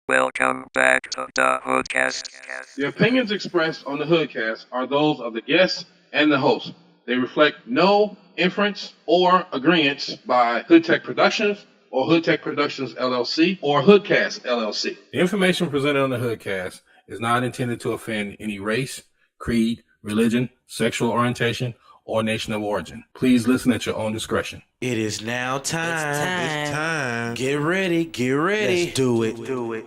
Welcome back to the HoodCast. The opinions expressed on the HoodCast are those of the guests and the host. They reflect no inference or agreement by Hood Tech Productions or Hood Tech Productions LLC or HoodCast LLC. The information presented on the HoodCast is not intended to offend any race, creed, religion, sexual orientation, or nation of origin. Please listen at your own discretion. It is now time. It's time. Get ready. Get ready. Let's do it.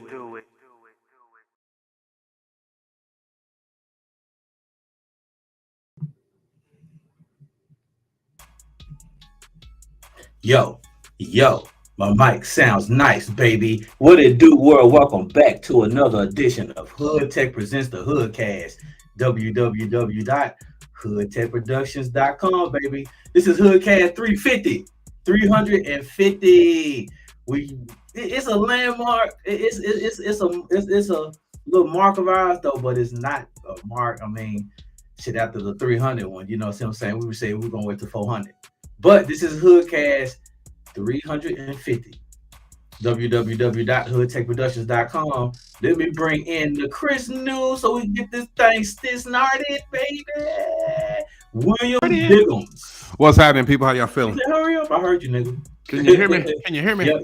Yo, my mic sounds nice, baby. What it do, world? Welcome back to another edition of Hood Tech Presents the HoodCast. www.hoodtechproductions.com, baby. This is HoodCast 350. It's a landmark. It's a little mark of ours though, but it's not a mark. I mean, shit, after the 300 one, you know what I'm saying? We would say we're gonna wait to 400. But this is HoodCast 350. www.hoodtechproductions.com. Let me bring in the Chris news so we can get this thing started, baby. William Diggums. What's happening, people? How y'all feeling? Hurry up. I heard you, nigga. Can you hear me? Can you hear me? Yep.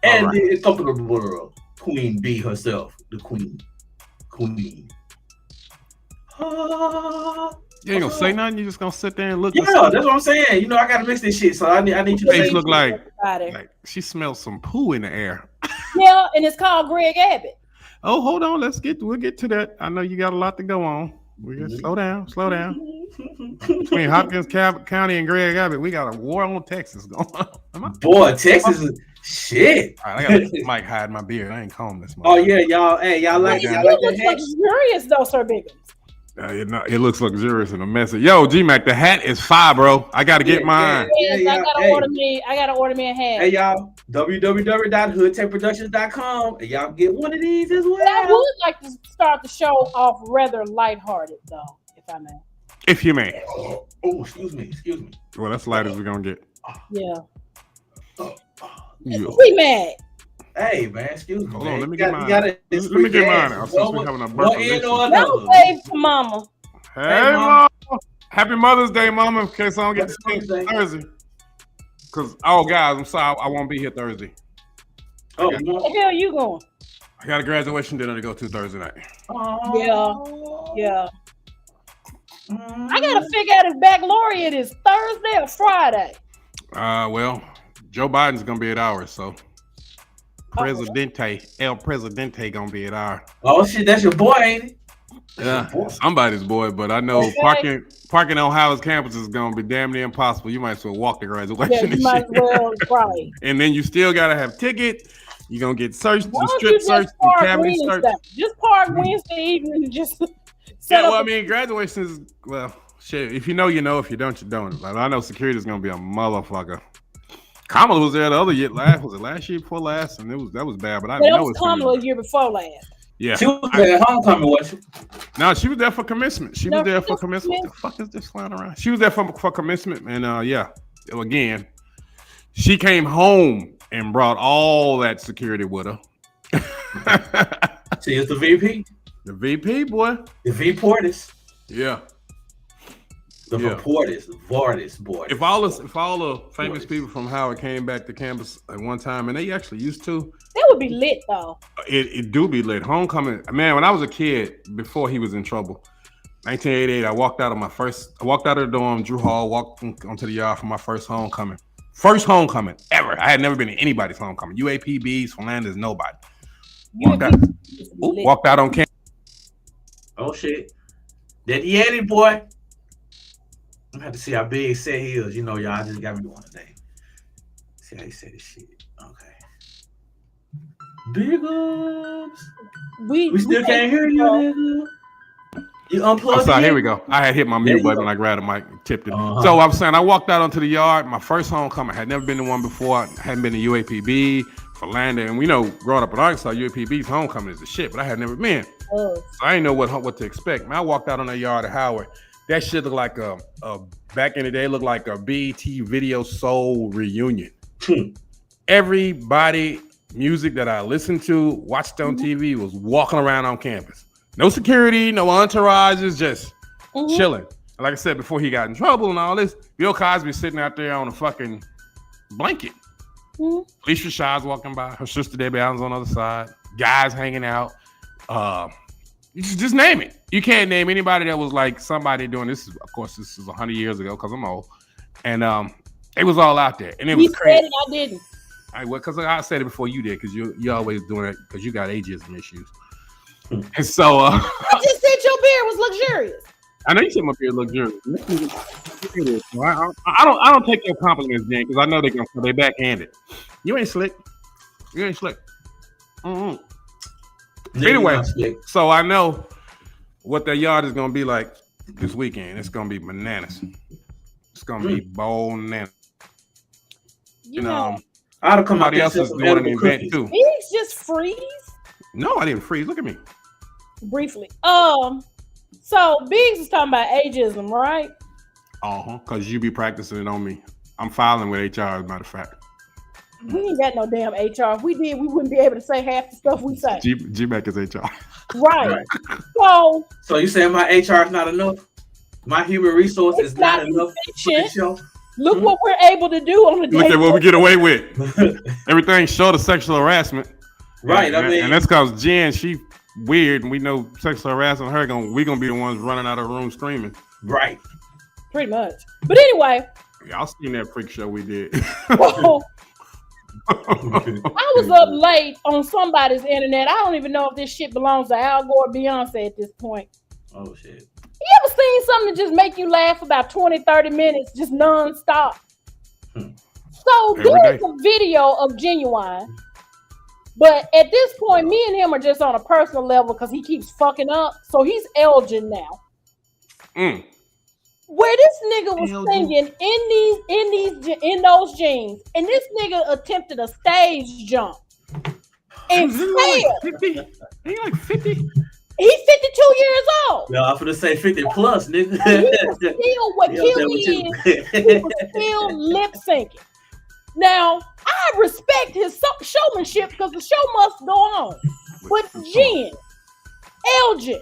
And the incomparable world, Queen B herself, the queen. You ain't gonna say nothing. You just gonna sit there and look. Yeah, that's what I'm saying. You know, I gotta mix this shit, so I need you to face say. Look like she smells some poo in the air. Yeah, and it's called Greg Abbott. Oh, hold on. We'll get to that. I know you got a lot to go on. We just slow down. Between Hopkins County and Greg Abbott, we got a war on Texas going on. Boy, Texas is shit. All right, I got Mike hide my beard. I ain't combing this. Oh yeah, y'all. Hey, y'all like it? Y'all It like looks luxurious though, Sir Biggums. It looks luxurious and a messy. Yo, G-Mac, the hat is fire, bro. I gotta get mine. I gotta order me a hat. Hey y'all, www.hoodtechproductions.com, and y'all get one of these as well. But I would like to start the show off rather lighthearted though, if I may. If you may. Oh, excuse me. Well, that's light as we're gonna get. Yeah. Yo. We mad. Hey man, excuse me. Hold on, let me get get mine. Let me get mine out since we're having a birthday. Don't save for mama. Hey, Mama. Happy Mother's Day, Mama. In case I don't get to speak Thursday. Because, guys, I'm sorry. I won't be here Thursday. Where the hell you going? I got a graduation dinner to go to Thursday night. Yeah. I got to figure out if baccalaureate is Thursday or Friday. Well, Joe Biden's going to be at ours, so. El Presidente gonna be at our. Oh shit, that's your boy, ain't it? Yeah, somebody's boy, but I know parking on Howard's campus is gonna be damn near impossible. You might as well walk the graduation. Yeah, you might as well, right. And then you still gotta have ticket. You're gonna get searched, the strip searched, the cavity searched. Just park Wednesday evening and just. Graduation is shit. If you know, you know. If you don't, you don't. But I know security is gonna be a motherfucker. Kamala was there the other year. Was it last year before last? And that was bad. But I know it was Kamala year before last. Yeah, she was there at homecoming, wasn't she? No, she was there for commencement. What the fuck is this flying around? She was there for commencement, and again, she came home and brought all that security with her. She is the VP. The VP, boy. The V-Portis. Yeah. The Vortis boy. If all the famous people from Howard came back to campus at one time, and they actually used to, that would be lit though. It do be lit. Homecoming, man. When I was a kid, before he was in trouble, 1988, I walked out of the dorm, Drew Hall, walked onto the yard for my first homecoming ever. I had never been to anybody's homecoming. UAPBs, Philanders, nobody. Walked out on campus. Oh shit, that Yeti boy. I'm gonna have to see how big set he is. You know, y'all just got me doing today. See how he said this shit. Okay. Big ups. We still can't hear you, nigga. You unplugged. I'm sorry, here we go. I had hit my mute button when I grabbed the mic and tipped it. So I'm saying I walked out onto the yard. My first homecoming. I had never been to one before. I hadn't been to UAPB, Philander, and we know growing up in Arkansas, UAPB's homecoming is the shit, but I had never been. So I didn't know what to expect. Man, I walked out on the yard at Howard. That shit looked like a back in the day, looked like a BET Video Soul reunion. Everybody music that I listened to, watched on TV, was walking around on campus. No security, no entourages, just chilling. And like I said before, he got in trouble and all this. Bill Cosby sitting out there on a fucking blanket. Alicia Shaw's walking by. Her sister Debbie Allen's on the other side. Guys hanging out. You just name it. You can't name anybody that was like somebody doing this. Of course, this is 100 years ago because I'm old. And it was all out there. And it was crazy. Said it, I didn't. Because I said it before you did, because you always doing it because you got ageism issues. And so I just said your beard was luxurious. I know you said my beard luxurious. I don't take your compliments, Jen, because I know they backhanded. You ain't slick. Anyway, so I know what their yard is gonna be like this weekend. It's gonna be bananas. It's gonna be bananas. You know, I'll come out somebody else is doing an event too. Biggs just freeze. No, I didn't freeze. Look at me. Briefly. So Biggs is talking about ageism, right? Because you be practicing it on me. I'm filing with HR, as a matter of fact. We ain't got no damn HR. If we did, we wouldn't be able to say half the stuff we say. GMAC is HR. Right. So you saying my HR is not enough? My human resource is not enough for the show? Look what we're able to do on the day. Look at what we get away with. Everything short of sexual harassment. Right. And that's because Jen, she weird, and we know sexual harassment her we're gonna be the ones running out of the room screaming. Right. Pretty much. But anyway. Y'all seen that freak show we did. I was up late on somebody's internet. I don't even know if this shit belongs to Al Gore or Beyonce at this point. Oh shit. You ever seen something that just make you laugh about 20, 30 minutes, just non-stop? So there's a video of Genuine. But at this point, me and him are just on a personal level because he keeps fucking up. So he's Elgin now. Where this nigga was singing in those jeans, and this nigga attempted a stage jump and failed. He like 50. He's 52 years old. No, I'm gonna say 50 plus, nigga. Still, what killed me is he was still lip syncing. Now, I respect his showmanship because the show must go on. But Jen, Elgin,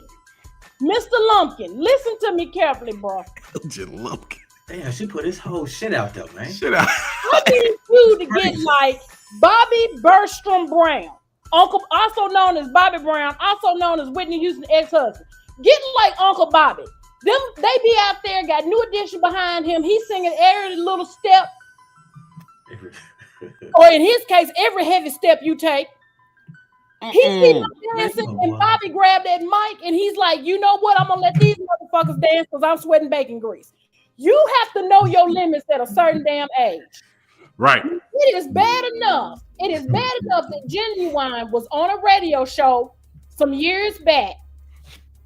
Mr. Lumpkin, listen to me carefully, bro. Elgin Lumpkin. Damn, she put his whole shit out there, man. I need you to get like Bobby Bergstrom Brown, Uncle, also known as Bobby Brown, also known as Whitney Houston's ex-husband. Get like Uncle Bobby. Them, they be out there, got New Edition behind him. He's singing every little step. Or in his case, every heavy step you take. He's dancing, and Bobby grabbed that mic, and he's like, you know what? I'm gonna let these motherfuckers dance because I'm sweating bacon grease. You have to know your limits at a certain damn age. Right. It is bad enough. It is bad enough that Genuine was on a radio show some years back.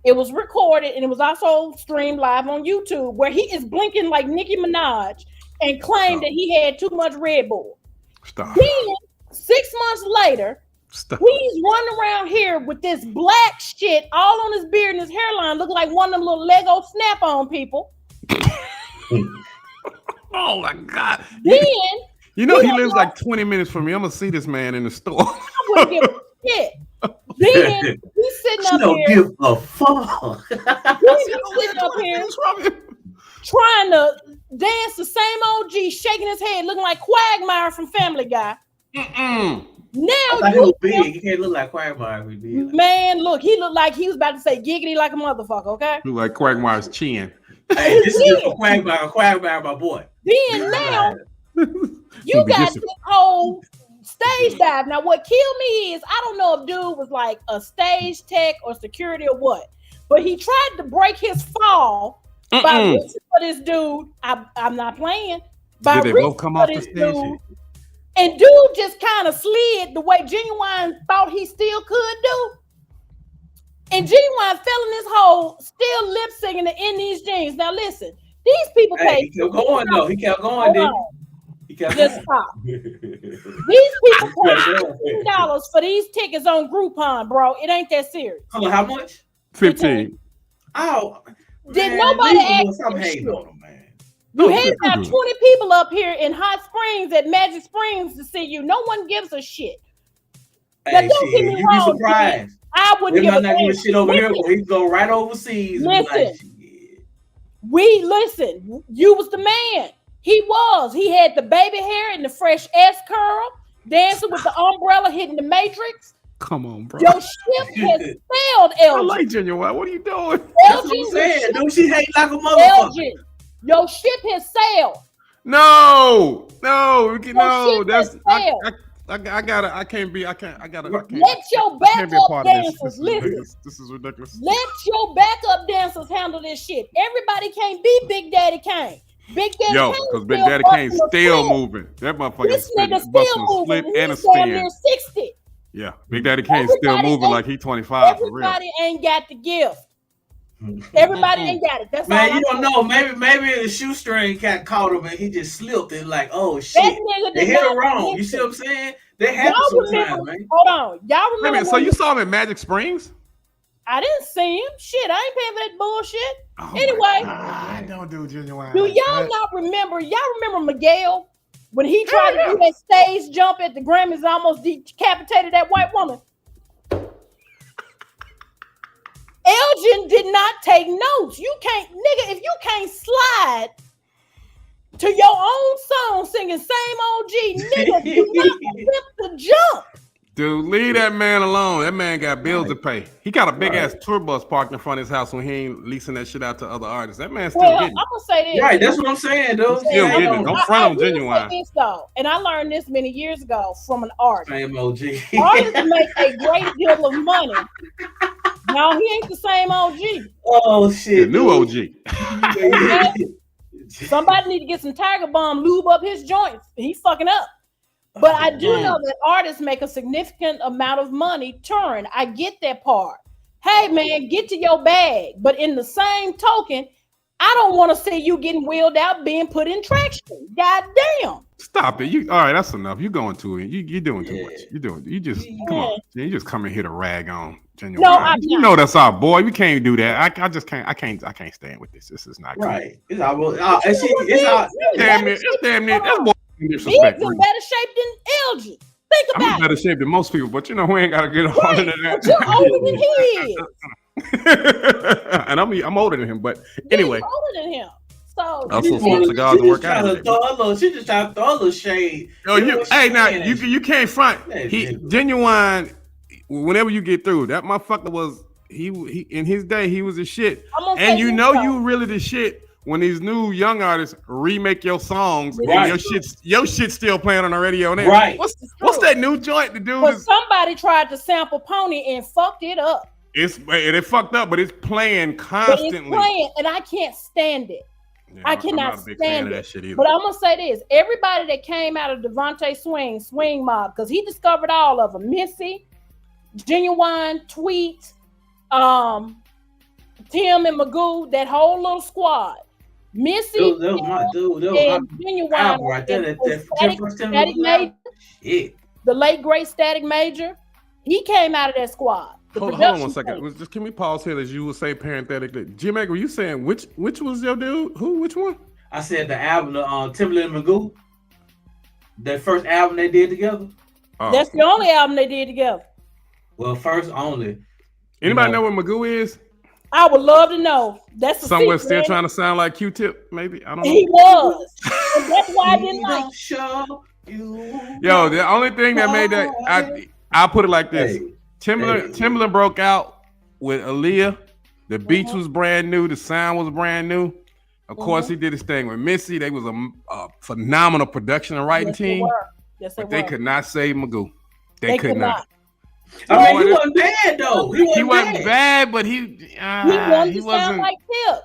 It was recorded, and it was also streamed live on YouTube, where he is blinking like Nicki Minaj and claimed that he had too much Red Bull. Stop. Then 6 months later, he's running around here with this black shit all on his beard and his hairline, looking like one of them little Lego Snap-on people. Oh my God. Then you know he lives like 20 minutes from me. I'm gonna see this man in the store. I wouldn't give a shit. Then he's sitting up don't here. Give a fuck. He's sitting up here trying to dance the same OG, shaking his head, looking like Quagmire from Family Guy. Now he was big. He can't look like Quagmire. Man, look, he looked like he was about to say giggity like a motherfucker. Okay, look like Quagmire's chin. Hey, this is for Quagmire. Quagmire, my boy. Then now you got this whole stage dive. Now, what killed me is I don't know if dude was like a stage tech or security or what, but he tried to break his fall by reaching for this dude. I'm not playing. By Did they both come off the stage? Dude, and dude just kind of slid the way Genuine thought he still could do. And Genuine fell in this hole, still lip singing in these jeans. Now listen, these people pay. He kept going though. He kept going, dude. He kept just stop. These people pay $15 for these tickets on Groupon, bro. It ain't that serious. Hold on, how much? 15. Oh, did nobody ask? I'm hating on him, man. You had about 20 people up here in Hot Springs at Magic Springs to see you. No one gives a shit. Now, Hey, don't get shit, me you be wrong, surprised. I They wouldn't give might a not give a damn. shit over here, Listen, but he go right overseas and be like, listen. shit. Listen. You was the man. He was. He had the baby hair and the fresh S curl, dancing with the umbrella, hitting the Matrix. Come on, bro. Your ship has failed, I Elgin. like Genuine. What are you doing? That's what I'm saying. Don't she hate like a motherfucker? Elgin, your ship has sailed. No. shit That's has I failed. gotta. I can't. Let your I can't be a backup part of this. dancers listen. This is ridiculous. Let your backup dancers handle this shit. Everybody can't be Big Daddy Kane. Big Daddy Yo, Kane because Big still Daddy busting Kane's a still split. moving. That motherfucker This nigga busting still a split moving. and a He's damn spin. near 60. Yeah, Big Daddy Kane's still Everybody moving ain't- like he 25 for real. Everybody ain't got the gift. Everybody ain't got it. That's Man, all you I'm don't saying. know. Maybe the shoestring got caught him and he just slipped and like, oh That shit. nigga They did hit not him wrong. You listen. see what I'm saying? They happen Y'all sometimes, remember? man. Hold on. Y'all Wait a remember? minute, so when you saw him in Magic Springs? I didn't see him. Shit, I ain't paying for that bullshit. Oh Anyway, I don't do Genuine. do y'all not remember? Y'all remember Miguel when he tried to do that stage jump at the Grammys and almost decapitated that white woman? Elgin did not take notes. You can't, nigga, if you can't slide to your own song singing same OG, nigga, do not attempt to jump. Dude, leave that man alone. That man got bills to pay. He got a big ass tour bus parked in front of his house when he ain't leasing that shit out to other artists. That man still Well, I'm getting it. gonna say this. Right, that's what I'm saying, dude. Still Yeah, getting it. Don't front on will say Genuine. this though, and I learned this many years ago from an artist. Same OG. Artists make a great deal of money. Now he ain't the same OG. Oh The shit. new OG. Somebody need to get some Tiger Balm, lube up his joints. He's fucking up. But I do know that artists make a significant amount of money touring. I get that part. Hey man, get to your bag. But in the same token, I don't want to see you getting wheeled out being put in traction. God damn. Stop it. You all right, that's enough. You going to it. You're doing too much. You just come on. You just come and hit a rag on Genuine. No, I'm you not. know that's our boy. We can't do that. I just can't. I can't stand with this. This is not cool. Right. It's damn It's damn near. That's more He's disrespect. in better shape than Elgin. Think I'm in about better shape than most people, but you know we ain't gotta get all Right, into but you're older than he is. that. And I'm older than him, but anyway. He's older than him. So I'll smoke some cigars and work out. She just trying to throw a little shade. Yo, you can't front. He Genuine. Whenever you get through, that motherfucker was he in his day he was a shit. And you know you really the shit when these new young artists remake your songs and your shit's still playing on the radio now. Right. What's that new joint to do? But somebody tried to sample Pony and fucked it up. It fucked up, but it's playing constantly. But it's playing, and I can't stand it. Yeah, I cannot I'm not a big stand fan of it. that shit either. But I'm gonna say this: everybody that came out of Devontae Swing Mob, because he discovered all of them. Missy, Genuine, Tweet, Tim and Magoo, that whole little squad. Missy, that was my dude. That was and my Genuine, album right there. and That Static Major, the late great Static Major. He came out of that squad. Hold on 1 second. Just can we pause here as you would say parenthetically? Jim Egg, were you saying which was your dude? Who? Which one? I said the album, Timberland and Magoo. That first album they did together. Oh. That's the only album they did together. Well, first only. Anybody know what Magoo is? I would love to know. That's somewhere secret, still man. trying to sound like Q-Tip, maybe. I don't know. He was. And that's why I didn't like. Yo, the only thing that made that I'll put it like this. Timberland broke out with Aaliyah. The beats was brand new. The sound was brand new. Of course, he did his thing with Missy. They was a phenomenal production and writing team. Yes, but they could not save Magoo. They could not. I mean, he wasn't bad though. He wasn't bad, but he wanted to sound like Tip.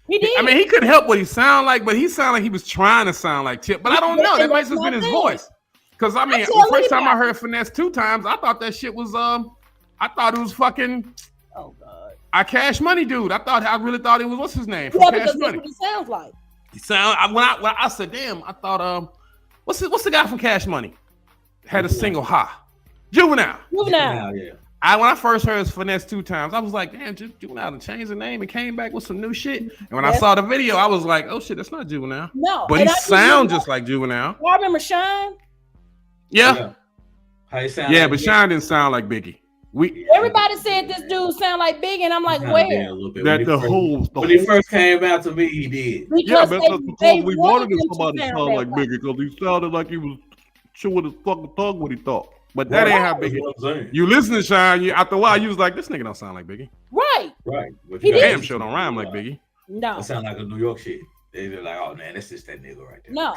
He did. I mean, he couldn't help what he sounded like, but he sounded like he was trying to sound like Tip. But I don't know. That might have been his voice. Because I mean, the first time I heard Finesse 2 times, I thought that shit was I thought it was fucking. Oh God. Cash Money dude. I really thought it was what's his name? Yeah, Cash because Money. that's what he sounds like. He sound when I said, damn, I thought what's the guy from Cash Money? Had a single ha. Juvenile. Yeah. When I first heard Finesse 2 times, I was like, damn, Juvenile changed the name and came back with some new shit. And when I saw the video, I was like, oh shit, that's not Juvenile. No. But he sounds just like Juvenile. I remember Shine. Yeah. How he sound? Yeah, like but Biggie? Shine didn't sound like Biggie. Everybody said this dude sound like Biggie, and I'm like, Kinda where? did a little bit. That When he first came out to me, he did. Yeah, Because but that's they because we wanted wanted him somebody to sound sound that like way. Biggie because he sounded like he was chewing his fucking tongue when he talked. But that ain't how Biggie. That's what I'm saying. You listen to Shine, after a while, you was like, this nigga don't sound like Biggie. Right. Right. But He you gotta did. Damn listen sure to don't it. rhyme like Biggie. No. That sound like a New York shit. They be like, oh man, that's just that nigga right there. No.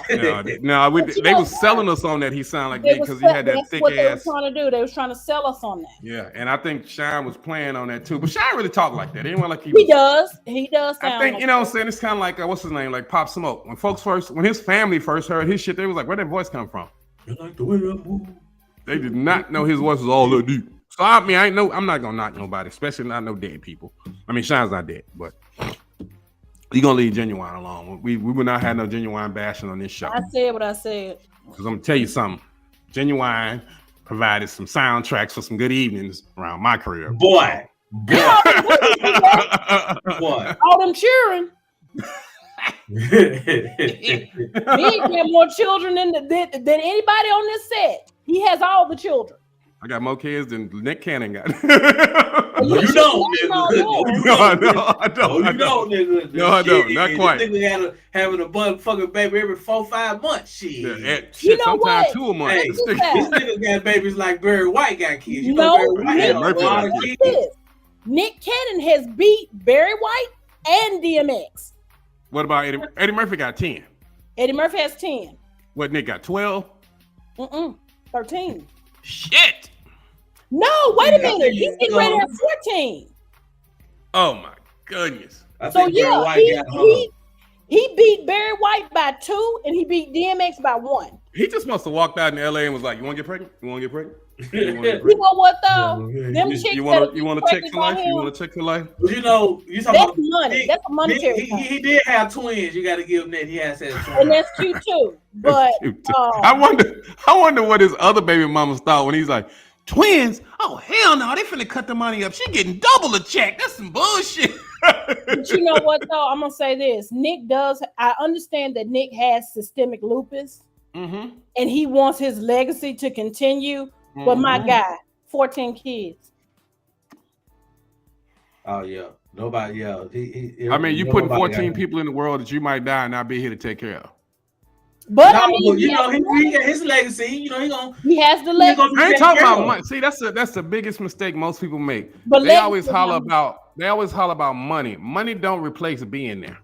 They was selling us on that he sounded like Biggie because he had that That's thick what they were ass. trying to do. They was trying to sell us on that. Yeah, and I think Shine was playing on that too. But Shine really talked like that. Anyone like He does. He does sound I think, like you know what I'm that. saying? It's kind of like, what's his name? Like Pop Smoke. When his family first heard his shit, they was like, where'd that voice come from? You like the way I move. They did not know his voice was all that deep. So I mean, I'm not gonna knock nobody, especially not no dead people. I mean, Shine's not dead, but you gonna leave Genuine alone. We would not have no Genuine bashing on this show. I said what I said. Because I'm gonna tell you something. Genuine provided some soundtracks for some good evenings around my career. Boy. Boy. All them cheering. He got more children than anybody on this set. He has all the children. I got more kids than Nick Cannon got. You don't, nigga. No, I don't. You don't, nigga. No, I don't. Not quite. This nigga having a motherfucking baby every 4-5 months. Shit. Yeah, You know sometimes what? 2 a month. Hey, Look this at that. nigga got babies like Barry White got kids. You No, know Barry White had a Murphy lot got of Nick, kids. Nick Cannon has beat Barry White and DMX. What about Eddie? Eddie Murphy got 10. Eddie Murphy has 10. What, Nick got 12? 13. Shit. No, wait a minute. He's getting ready to have 14. Oh my goodness. I So think Barry yeah, White got he beat Barry White by 2 and he beat DMX by 1. He just must have walked out in LA and was like, "You want to get pregnant? You want to get pregnant? You want to get You pregnant? know what though? Yeah, Them you chicks You want that to? You want to check for life? You want to check for life? You know, you talking That's about money. That's a monetary thing. He did have twins. You got to give him that. He has had twins. And that's cute too. But I wonder what his other baby mamas thought when he's like, twins? Oh hell no! They finna cut the money up. She getting double a check. That's some bullshit. But you know what though? I'm gonna say this. I understand that Nick has systemic lupus Mm-hmm. and he wants his legacy to continue. But my guy, 14 kids. Oh yeah, nobody. Yeah, I mean, you putting 14 people in the world that you might die and not be here to take care of. But No, I mean, you know, he got his legacy. You know, he has the legacy. I ain't talking about money. See, that's the biggest mistake most people make. But They always holler about money. Money don't replace being there.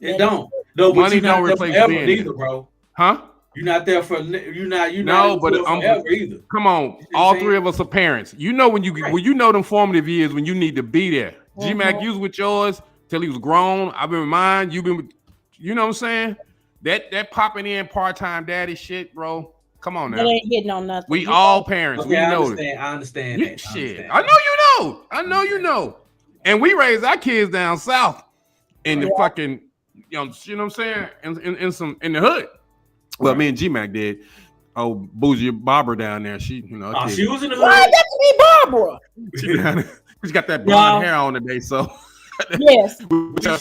It don't. No, but Money you're not don't there replace forever being neither, there. bro. Huh? You're not there for. You're not. No, but forever either. come on, all three of us are parents. You know when you know them formative years when you need to be there. G-Mac, you was with yours till he was grown. I've been with mine. You've been with, you know what I'm saying? That popping in part-time daddy shit, bro. Come on now. That ain't hitting on nothing. We all parents. Okay, we I know understand. it. I understand that. Shit. I know you know. And we raised our kids down south in the fucking, you know what I'm saying? In the hood. Well, me and G-Mac did. Oh, Bougie Barbara down there. She, you know. She was in the Why hood. that's me, Barbara? She got that blonde hair on today, so. Yes. with your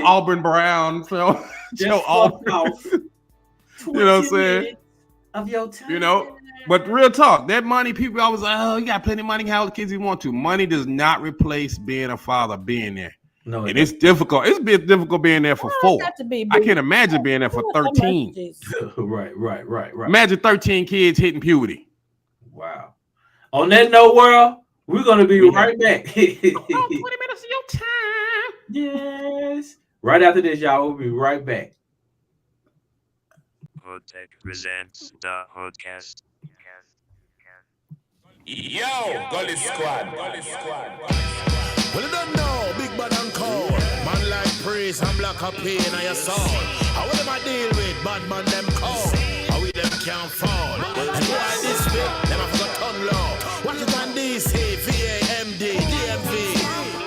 Auburn Brown, so your Auburn. You know what I'm saying? Of your time. You know, but real talk, that money, people always like, oh, you got plenty of money, how the kids you want to. Money does not replace being a father, being there. No, and it's difficult. It's been difficult being there for 4. I can't imagine being there for 13. Right. Imagine 13 kids hitting puberty. Wow. On that note, world, we're gonna be right back. 20 minutes of your time. Yes. Right after this, y'all, we'll be right back. HoodTech presents the HoodCast. Yo, Gully Squad. Well, you don't know, big bad and cold. Man like praise and black up pain on your soul. How will them I deal with? Bad man them cold. How we them can't fall. And why this way? Them have got ton low. Watch it on DC, VAMD, DMV.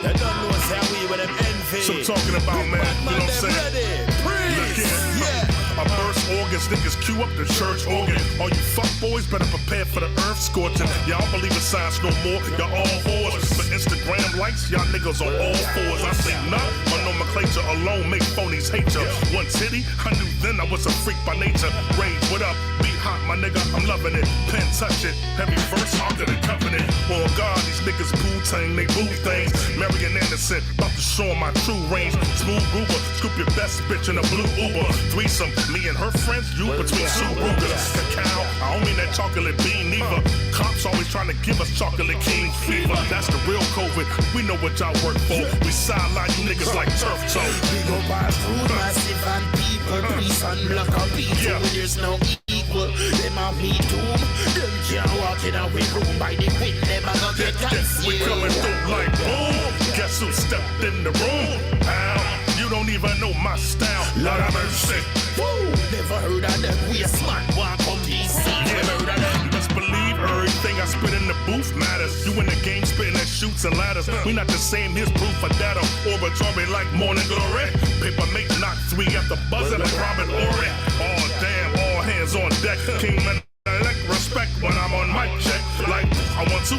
They don't know say we with them envy. So I'm talking about, man, you know what I'm saying? Ready, praise, yeah. I burst organs These niggas queue up the church organ. All you fuck boys better prepare for the earth scorching. Y'all don't believe in science no more, y'all all whores. For Instagram likes, y'all niggas are all fours. I say nah, my nomenclature alone make phonies hate ya. One titty, I knew then I was a freak by nature. Rage, what up? Beat hot, my nigga, I'm loving it. Pen touch it, heavy verse, harder than covenant. Oh God, these niggas boo-tang, they boo things. Marion Anderson, about to show my true range. Smooth Ruger, scoop your best bitch in a blue Uber. Threesome, me and her friends, you between two Rugers. Cacao, I don't mean that chocolate bean neither. Cops always trying to give us chocolate king fever. That's the real COVID, we know what y'all work for. We sideline you niggas like turf toe. We go by food, massive and people, peace and block of people. Yeah. There's no equal, them are me doom. Them can't walk in a room by the wind, never gonna get We concealed. coming through like boom. Guess who stepped in the room? Ow, you don't even know my style. Lord have mercy. Woo, never heard of them. We a smart one from DC. Never heard of them. Just believe everything I spit in the booth matters. You in the game spitting at shoots and ladders. We not the same, here's proof for data. Oratory like morning glory. Paper make knock 3 at the buzzer like Robert Ory. Oh damn, all hands on deck. King man, elect respect when I'm on mic check. Like I want to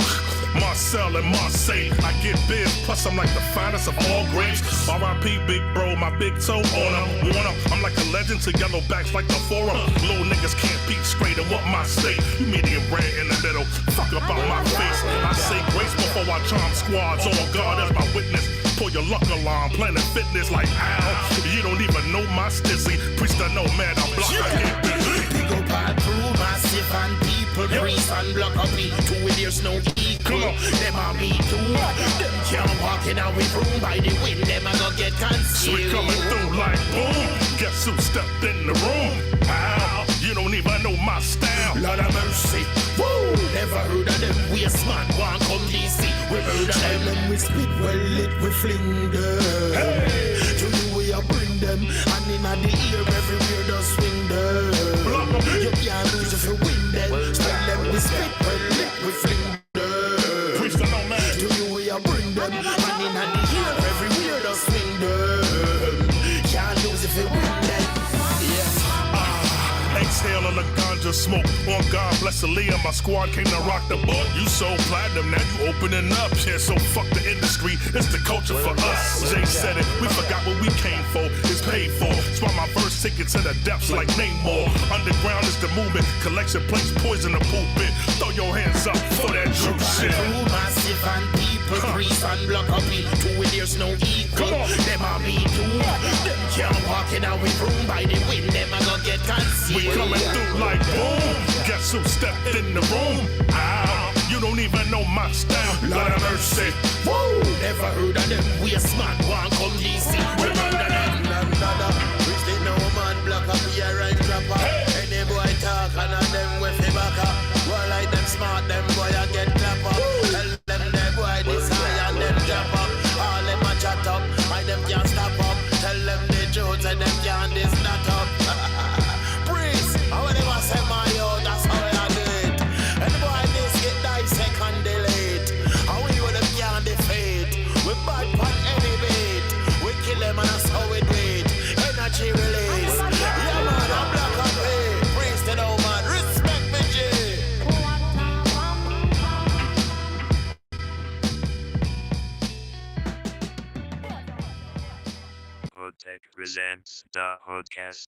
Marcel and Marseille. I get biz, plus I'm like the finest of all grades. R.I.P. big bro, my big toe on him. I'm like a legend to yellow backs like the forum. Little niggas can't beat straight and what my state. You medium red in the middle, fuck up out my face. I say grace before I charm squads. Oh God, that's my witness. Pull your luck alarm, Planet Fitness like ow. You don't even know my stizzy. Priest I know man, I'm blocked, I get busy. We go by through massive and people, priest and block of me. Two with there's no equal. Them are me too. Them can't walk in a room by the wind. Them a go get concealed. We coming through like boom. Guess who stepped in the room? Ow, you don't even know my style. Lord have mercy. Woo, never heard of them. We a smart one come DC. We heard of them. Them we spit well lit, we fling them. Hey. To you we a bring them. And in the ear everywhere does swing them. You can't lose if you win them. Spell them we spit well lit, we fling them. Priest I know man. To you we a bring them. And in the ear everywhere does swing them. Can't lose if you win them. Exhale on the ganja smoke. On God bless Aaliyah, my squad came to rock the boat. You so platinum, now you opening up. Yeah, so fuck the industry, it's the culture for us. Jay said it, we forgot what we came for. It's paid for. That's why my verse take it to the depths like Namor. Underground is the movement. Collection plates poison the pulpit. Throw your hands up for that true shit. Massive and people, priest and block of me. Two with there's no equal. Them are me too. Them can't walk in a room by the wind. Them a go get concealed. We coming through like boom. Guess who stepped in the room? Ow, you don't even know my style. Lord have mercy. Woo, never heard of them. We a smart one come DC. We heard of them. Nada, which they know man block up here right rapper. Any boy talk and of them with the back up. Well like them smart, them boy a get clap up. Tell them they boy this high and them drop up. All them a chat up, why them can't stop up. Tell them the truth and them can't this not up. I will never say my yo, that's how I do it. And the boy this get dissect and delete. How we will them can't defeat. We bad pan any beat. We kill them and that's how we do it. Energy release. Yeah man, I'm black and white. Praise the no man, respect me G. HoodTech presents the HoodCast.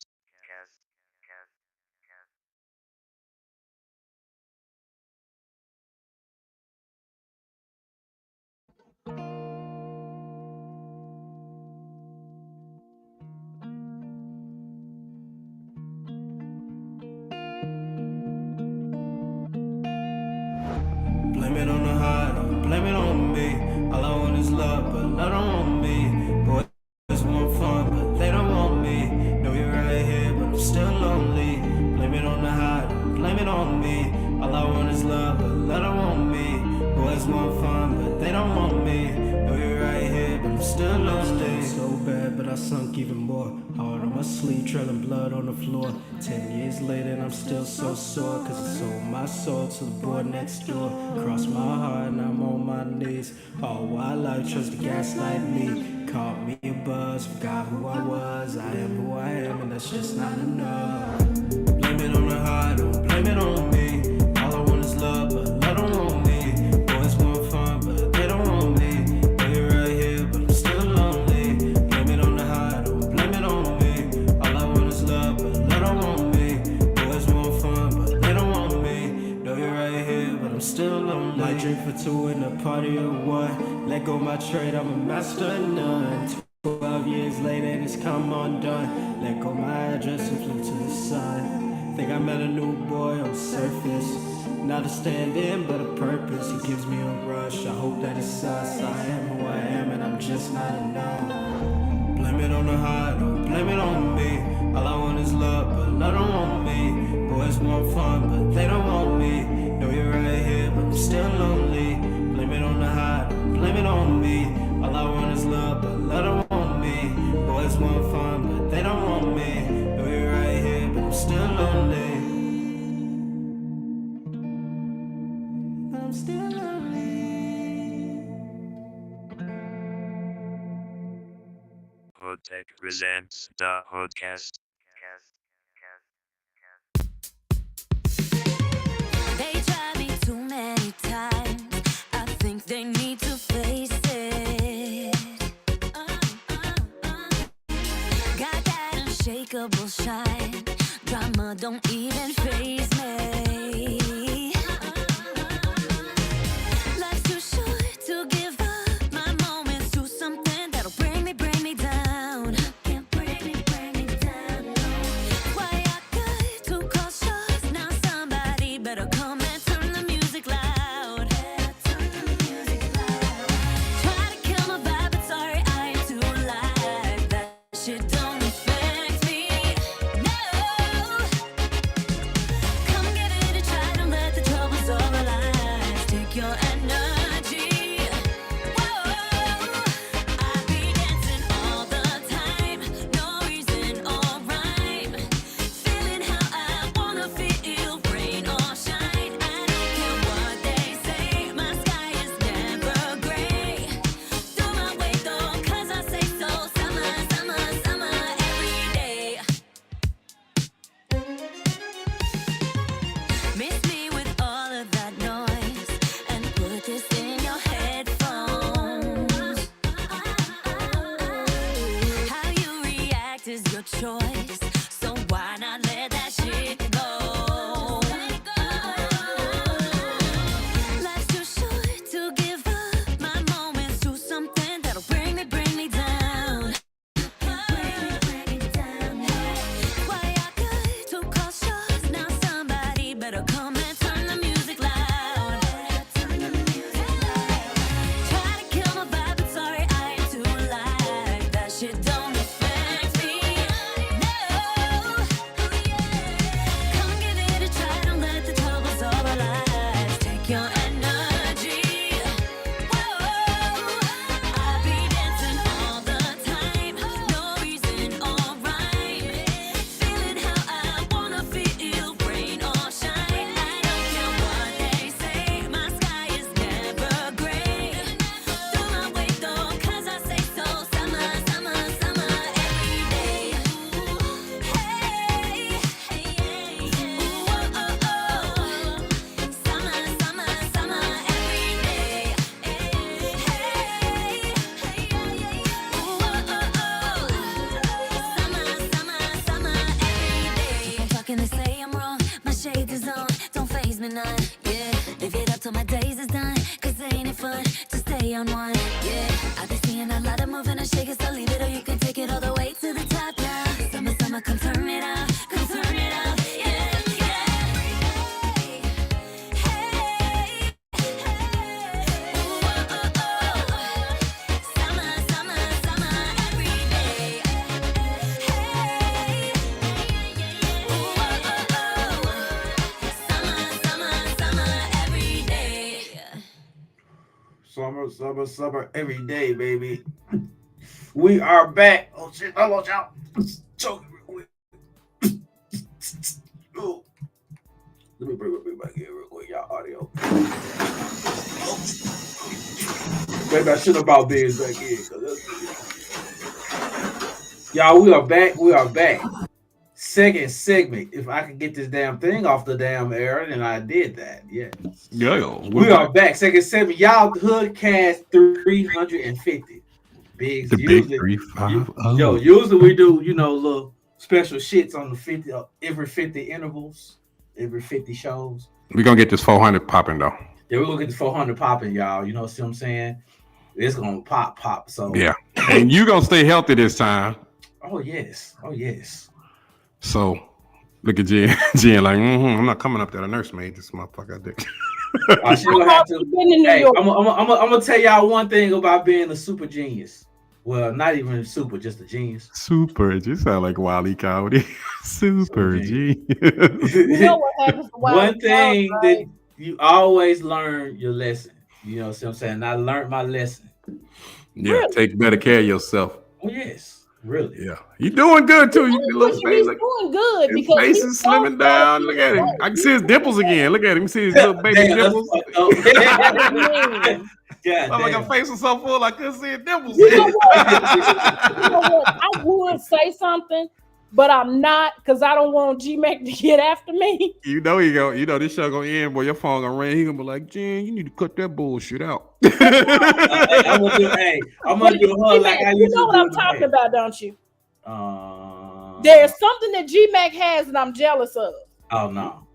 Blame it on the high, don't blame it on me. All I want is love, but love don't want me. Boys want fun, but they don't want me. Know you're right here, but I'm still lonely. Blame it on the high, don't blame it on me. All I want is love, but love don't want me. Boys want fun, but they don't want me. Know you're right here, but I'm still lonely. So bad, but I sunk even more. Hard on my sleeve, trailing blood on the floor. 10 years later, and I'm still so sore. Cause I sold my soul to the boy next door. Cross my heart, and I'm on my knees. All wildlife tries to gaslight me. caught me a buzz, forgot who I was. I am who I am, and that's just not enough. Blame it on the high, don't blame it on me. All I want is love, but love don't want me. Boys want fun, but they don't want me. Know you're right here, but I'm still lonely. Blame it on the high, don't blame it on me. All I want is love, but love don't want me. Boys want fun, but they don't want me. Know you're right here, but I'm still lonely. Might drink for two in a party or what? Let go my trade, I'm a master of none. 12 years later and it's come undone. Let go my address and flew to the sun. Think I met a new boy on surface. Not a stand-in but a purpose. He gives me a rush, I hope that it's sus. I am who I am and I'm just not enough. Blame it on the high, don't blame it on me. All I want is love, but love don't want me. Boys want fun, but they don't want me. Know you're right here, but I'm still lonely. Blame it on the high, don't blame it on me. All I want is love, but love don't want me. Boys want fun, but they don't want me. Know you're right here, but I'm still lonely. But I'm still lonely. HoodTech presents the HoodCast. They tried me too many times. I think they need to face it. Got that unshakable shine. Drama don't even faze me. Life's too short to give up my moments to something that'll bring me down. Can't bring me down. Why I got to call shots now? Somebody better come and turn the music loud. Try to kill my vibe, but sorry, I ain't too live. That shit don't affect me. No. Come give it a try, don't let the troubles of our lives take your energy. Whoa, I be dancing all the time, no reason or rhyme. Feeling how I wanna feel, rain or shine. I don't care what they say, my sky is never gray. Do my way though, 'cause I say so. Summer, summer, summer, every day. Miss me with all of that noise and put this in your headphones. How you react is your choice, so why not let that shit go? Life's too short to give up my moments to something that'll bring me down. Why I got to call shots now? Somebody better come and turn the music loud. Try to kill my vibe, but sorry, I ain't too live. That shit don't affect me. No. Come give it a try, don't let the troubles of our lives take your energy. Whoa, I be dancing all the time, no reason or rhyme. Feeling how I wanna feel, rain or shine. I don't care what they say, my sky is never gray. Do my way though, 'cause I say so. Summer, summer, summer, every day. Hey, hey, ooh, oh, oh, oh. Summer, summer, summer, every day. Hey, hey, ooh, oh, oh, oh. Summer, summer, summer, every day. I'm talking, they say I'm wrong. My shades is on, don't faze me none. Yeah, live it up till my days is done. 'Cause ain't it fun to stay on one? Yeah, I've been seeing a lot of moving and shaking, so leave it or you can take it all the way to the top now. Summer, summer, come turn it up, come turn it up. Yeah, yeah. Hey, ooh, oh, oh, oh. Summer, summer, summer, every day. Hey, ooh, oh, oh, oh. Summer, summer, summer, every day. Summer, every day, baby. We are back. Oh shit, I lost y'all. Choke it real quick. Ooh. Let me bring it back here real quick, y'all audio. Maybe I should have brought Biz back in. 'Cause that's Y'all, we are back. We are back. Second segment. If I could get this damn thing off the damn air, then I did that. Yeah. We are back. Second segment. Y'all, HoodCast 350. Biggs. The big 350. Yo, usually we do, little special shits on the 50, every 50 intervals, every 50 shows. We're gonna get this 400 popping though. Yeah, we're gonna get the 400 popping, y'all. You know what I'm saying? It's gonna pop. So yeah, and you gonna stay healthy this time. Oh yes. So look at Jen. Jen like, I'm not coming up there. The nurse made this motherfucker dick. Hey, I'm gonna tell y'all one thing about being a super genius. Well, not even super, just a genius. Super, you sound like Wile E. Coyote. Super genius. You know what happens to Wile E. One thing Coyote, right? that you always learn your lesson. You know what I'm saying? I learned my lesson. Yeah, Really? take better care of yourself. Oh yes, really. Yeah, you doing good too. You look He's face, doing good his because face he's is slimming down. Look at him. I can see his dimples again. Look at him. You see his little baby Damn, dimples. God, I'm like a face was so full I couldn't see his dimples. You know what? I would say something, but I'm not because I don't want G-Mac to get after me. You know he go. You know this show gonna end, boy. Your phone gonna ring. He gonna be like, Jen, you need to cut that bullshit out. I'm gonna do her like I You used know to what do I'm talking about, don't you? about. There's something that G-Mac has that I'm jealous of. Oh no.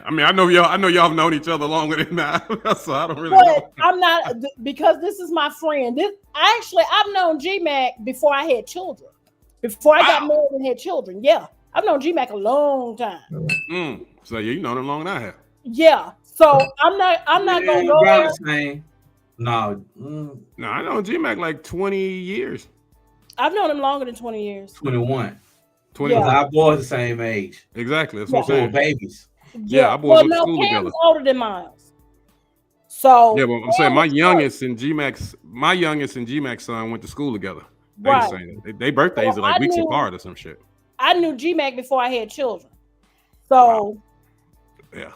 I mean, I know y'all have known each other longer than that, so I don't really But know. I'm not because this is my friend. I've known G-Mac before I had children. Before I got married and had children. Yeah. I've known G-Mac a long time. So yeah, you know him longer than I have. Yeah. So I'm not gonna go there. No. No, I know G-Mac like 20 years. I've known him longer than 20 years. 21. 20. Yeah. Our boys the same age. Exactly. That's Yeah. what I'm saying. Babies. Yeah, our boys well, went to no, school Cam's together. older than Miles. So Yeah, but I'm saying Cam my was youngest and G-Mac's son went to school together. Right. They birthdays are like I weeks knew- apart or some shit. I knew G-Mac before I had children. So Yeah.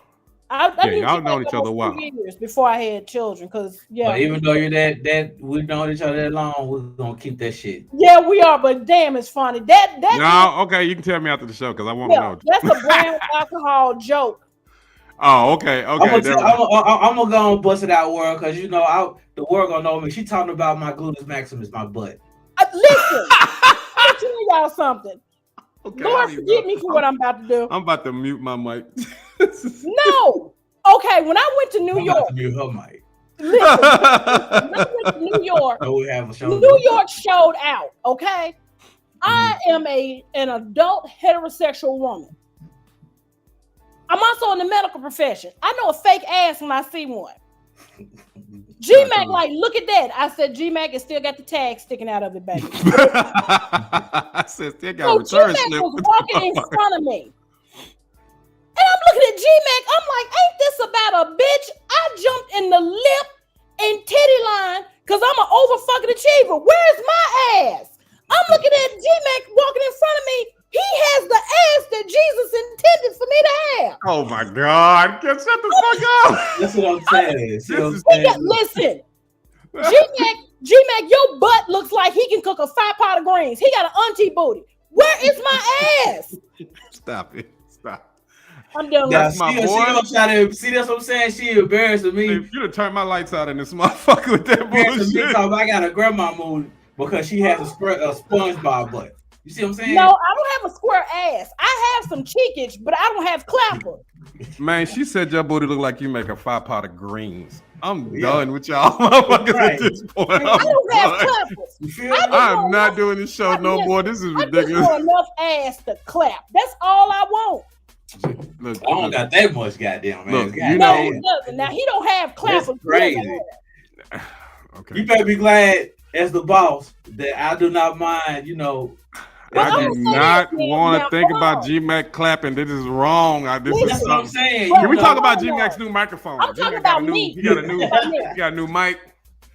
I knew y'all G-Mac known each other a almost while. 2 years before I had children. Cause But even though you're that we've known each other that long, we're gonna keep that shit. yeah, we are, but damn, it's funny. That No, okay, you can tell me after the show because I want to know. that's a brown alcohol joke. Oh, okay. I'm gonna go and bust it out, world, because the world gonna know me. She talking about my gluteus maximus, my butt. Listen, I'm gonna tell y'all something. Okay, Lord, forgive me for what I'm about to do. I'm about to mute my mic. No. Okay, when I went to New York, Mute her mic. listen, when I went to New York, So we have a show. New York showed out. Okay, I am an adult heterosexual woman. I'm also in the medical profession. I know a fake ass when I see one. G-Mac, like, look at that. I said, G-Mac has still got the tag sticking out of it, baby. I said, still got So return G-Mac slip. was walking in front of me. And I'm looking at G-Mac. I'm like, ain't this about a bitch? I jumped in the lip and titty line because I'm an over-fucking achiever. Where's my ass? I'm looking at G-Mac walking in front of me. He has the ass that Jesus intended for me to have. Oh my God. Shut the fuck up. That's what I'm saying. See what I'm saying? Listen, G-Mac, your butt looks like he can cook a 5-pot of greens. He got an auntie booty. Where is my ass? Stop it. Stop. I'm done. That's my boy. See, that's what I'm saying. She embarrassing me. If you'd have turned my lights out in this motherfucker with that bullshit. I got a grandma mood because she has a SpongeBob butt. You see what I'm saying? No, I don't have a square ass. I have some cheekage, but I don't have clapper. Man, she said your booty look like you make a 5-pot of greens. I'm done with y'all motherfuckers at this point. I don't have clappers. You feel me? I'm not doing this show no more. This is I just ridiculous. want enough ass to clap. That's all I want. Look, I don't got that much goddamn, man. Look, God you No, know- he doesn't. Now he don't have clappers. That's crazy. Okay. You better be glad as the boss that I do not mind, I do not this, want now, to think hold about on. G-Mac clapping. This is wrong. This is That's what I'm something. saying. But- Can we No, talk about no, no. G-Mac's new microphone? I'm G-Mac talking got a about new- me. He got a new, About me. he got a new mic.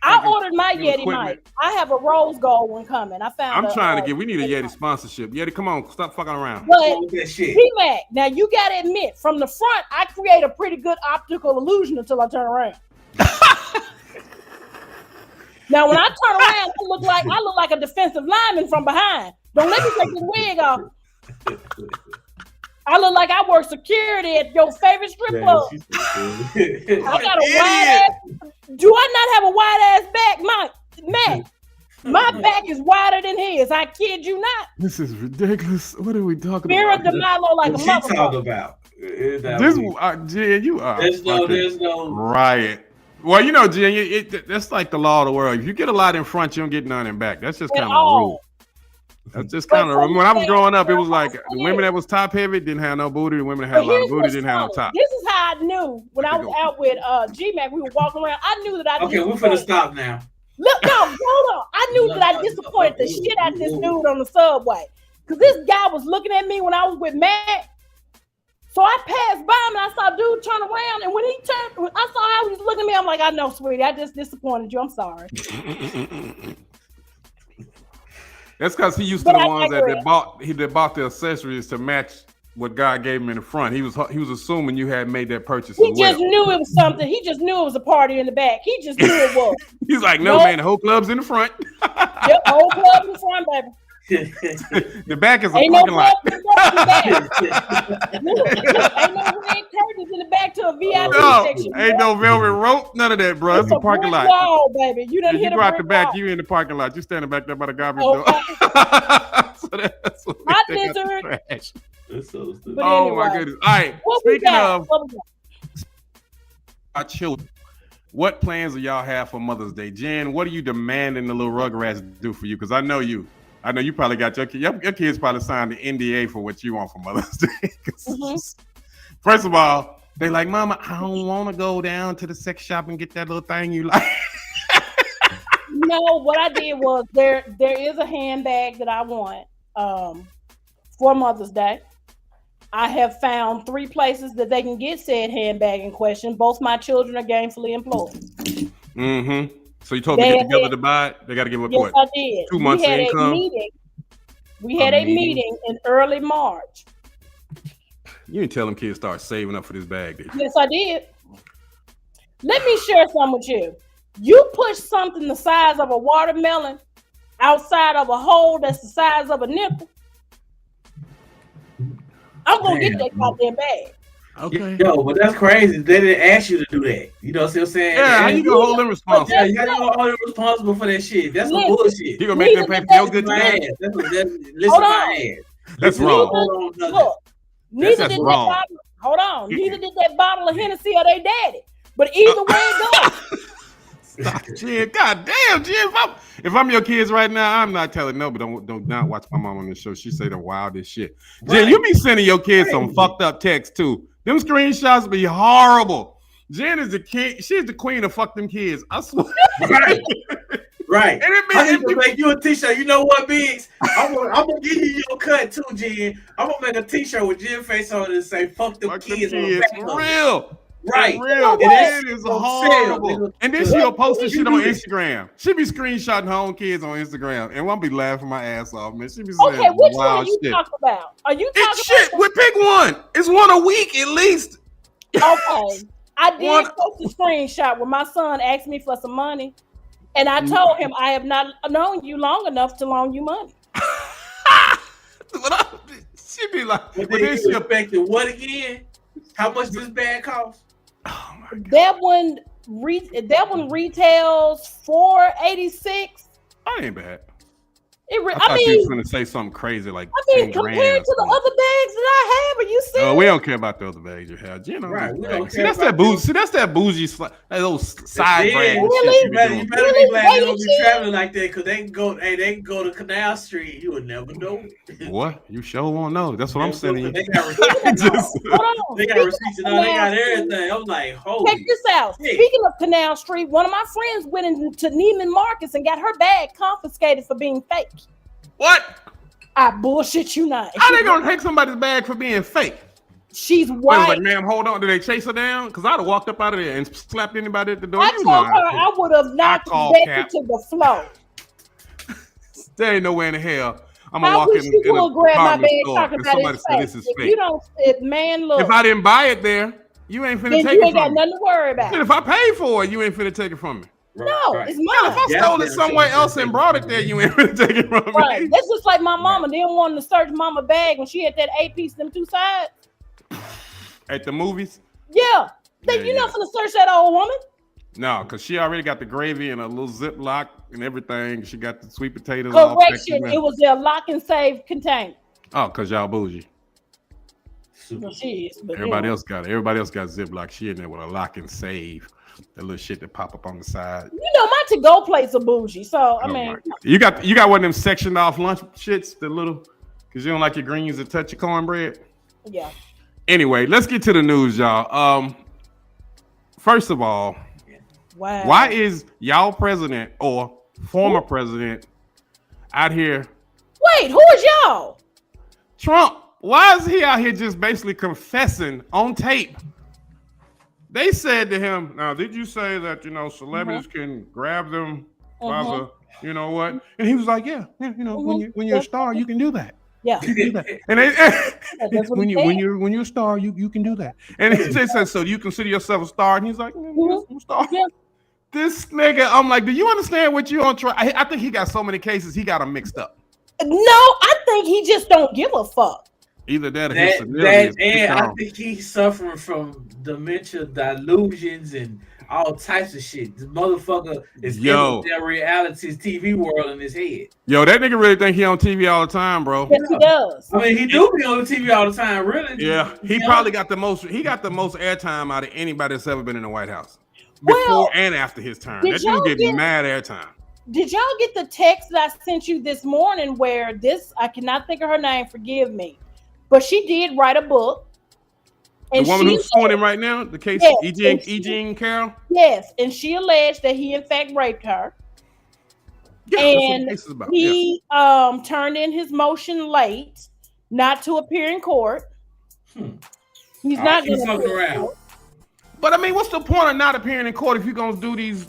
I ordered my new Yeti equipment. mic. I have a rose gold one coming. I found. I'm trying to get. We need a Yeti Yeti mic. sponsorship. Yeti, come on, stop fucking around. But That shit. T-Mac, now you gotta admit, from the front, I create a pretty good optical illusion until I turn around. Now, when I turn around, I look like a defensive lineman from behind. Don't let me take this wig off. I look like I work security at your favorite strip club. I got a wide ass. Do I not have a wide ass back, Matt? My back is wider than his. I kid you not. This is ridiculous. What are we talking Vera about? DeMilo like a motherfucker. Talk about This, Jen, you are. There's no riot. Well, you know, Jen, that's like the law of the world. If you get a lot in front, you don't get none in back. That's just kind of a rule. That's just kind of. When I was growing up, it was like the women that was top heavy didn't have no booty. The women that had a lot of booty didn't have no top. This is how I knew when I was out with G-Mac. We were walking around. I knew that I. Okay, we're finna stop now. Look, no, hold on. I knew that I disappointed the shit out of this dude on the subway because this guy was looking at me when I was with Matt. So I passed by him and I saw dude turn around, and when he turned, I saw how he was looking at me. I'm like, I know, sweetie, I just disappointed you. I'm sorry. That's because he used to the ones that bought the accessories to match what God gave him in the front. He was assuming you had made that purchase. He just knew it was something. He just knew it was a party in the back. He just knew it was. He's like, no, man, the whole club's in the front. Yep, whole club in the front, baby. The back is a parking lot. Ain't no red curtains in the back to a VIP section. Ain't no velvet rope, none of that, bro. It's a parking lot. Wall, baby. You done hit a out the back, wall. you in the parking lot. You standing back there by the garbage door. So that's what I lizard. That's so stupid. Oh my goodness. All right. Speaking of our children, what plans do y'all have for Mother's Day? Jen, what are you demanding the little Rugrats do for you? Because I know you probably got your kids probably signed the NDA for what you want for Mother's Day. First of all, they like, Mama, I don't want to go down to the sex shop and get that little thing you like. No, what I did was there is a handbag that I want for Mother's Day. I have found 3 places that they can get said handbag in question. Both my children are gainfully employed. Mm-hmm. So you told me to get together to buy it? They got to give up what? Yes, I did. 2 months income? We had a meeting in early March. You didn't tell them kids start saving up for this bag, did you? Yes, I did. Let me share something with you. You push something the size of a watermelon outside of a hole that's the size of a nipple, I'm going to get that goddamn bag. Okay. Yo, but that's crazy. They didn't ask you to do that. You know what I'm saying? Yeah, how you gonna hold them responsible? Yeah, you gotta hold them responsible for that shit. That's some bullshit. You gonna make them pay for your good today? Listen, my ass. That's wrong. Look, neither did that bottle of Hennessy or their daddy. But either way it goes. Stop, Jen. God damn, Jen. If I'm your kids right now, I'm not telling no, but don't not watch my mom on this show. She say the wildest shit. Jen, you be sending your kids some fucked up texts too. Them screenshots be horrible. Jen is the king. She's the queen of fuck them kids. I swear. Right. And I need to make you a t-shirt. You know what, Biggs? I'm gonna give you your cut too, Jen. I'm gonna make a t-shirt with Jen face on it and say "fuck them kids." On the back of it. Real. Right. Real. It is horrible. And then she'll post this shit on this. Instagram. She be screenshotting her own kids on Instagram, and I'll be laughing my ass off, man. She be saying Okay, which one wild are you shit. talking about? Are you talking It's shit. We pick one. It's one a week at least. Okay. I did post a screenshot where my son asked me for some money, and I told him I have not known you long enough to loan you money. She be like, but then you expected what again? How much this bag cost? Oh my God. That one retails $486. That ain't bad. I thought mean, you was gonna say something crazy like. compared to the other bags that I have, are you serious? We don't care about the other bags you have. You know, right? We don't see, that's that bougie. See, that's that bougie. Those side brags. Really? You better be glad they don't be traveling like that, because they can go. Hey, they can go to Canal Street. You would never know. What? You sure won't know. That's what I'm saying. They got receipts. They got receipts and all. They got everything. I'm like, holy. Check this out. Shit. Speaking of Canal Street, one of my friends went into Neiman Marcus and got her bag confiscated for being fake. What? I bullshit you not. How they gonna take somebody's bag for being fake? She's white. Like, ma'am, hold on. Did they chase her down? Because I'd have walked up out of there and slapped anybody at the door. I told her I would have knocked Becky to the floor. There ain't nowhere in the hell I'm gonna walk in you a would grab my bag store talking and about somebody his say face. this is If fake. you don't, man, look. If I didn't buy it there, you ain't finna then take you it ain't got from me. nothing to worry about. And if I pay for it, you ain't finna take it from me. No, Right. it's If mine. I stole it somewhere else and brought it there, you ain't really take it from Right. me. That's just like my mama didn't want to search mama bag when she had that 8-piece, them 2 sides. At the movies? Yeah. Then you're not gonna search that old woman. No, because she already got the gravy and a little Ziploc and everything. She got the sweet potatoes. All Correction, it was their lock and save container. Oh, because y'all bougie. Well, she is, but Everybody else got it. Everybody else got Ziploc. She in there with a lock and save. That little shit that pop up on the side. You know, my to-go plates are bougie. So, I Oh mean. you got one of them sectioned off lunch shits, the little, because you don't like your greens to touch your cornbread? Yeah. Anyway, let's get to the news, y'all. First of all, wow. Why is y'all president or former president out here? Wait, who is y'all? Trump. Why is he out here just basically confessing on tape? They said to him, now, did you say that, celebrities can grab them by the, you know what? And he was like, yeah, when you're a star, you can do that. Yeah. You can do that. And when you're a star, you can do that. And they said, so do you consider yourself a star? And he's like, I'm a star. Yeah. This nigga, I'm like, do you understand what you on try? I think he got so many cases, he got them mixed up. No, I think he just don't give a fuck. Either that or and I think he's suffering from dementia, delusions, and all types of shit. The motherfucker is in their reality's TV world in his head. Yo, that nigga really think he on TV all the time, bro. Yes, he does. I mean, he do be on the TV all the time, really. Yeah, he probably got the most. He got the most airtime out of anybody that's ever been in the White House before and after his term. That dude get mad airtime. Did y'all get the text that I sent you this morning? Where I cannot think of her name. Forgive me. But she did write a book. And the woman who's suing him right now, the case of E. Jean Carroll? Yes, and she alleged that he in fact raped her. Yeah, and he turned in his motion late not to appear in court. He's not going to appear in court. But I mean, what's the point of not appearing in court if you're going to do these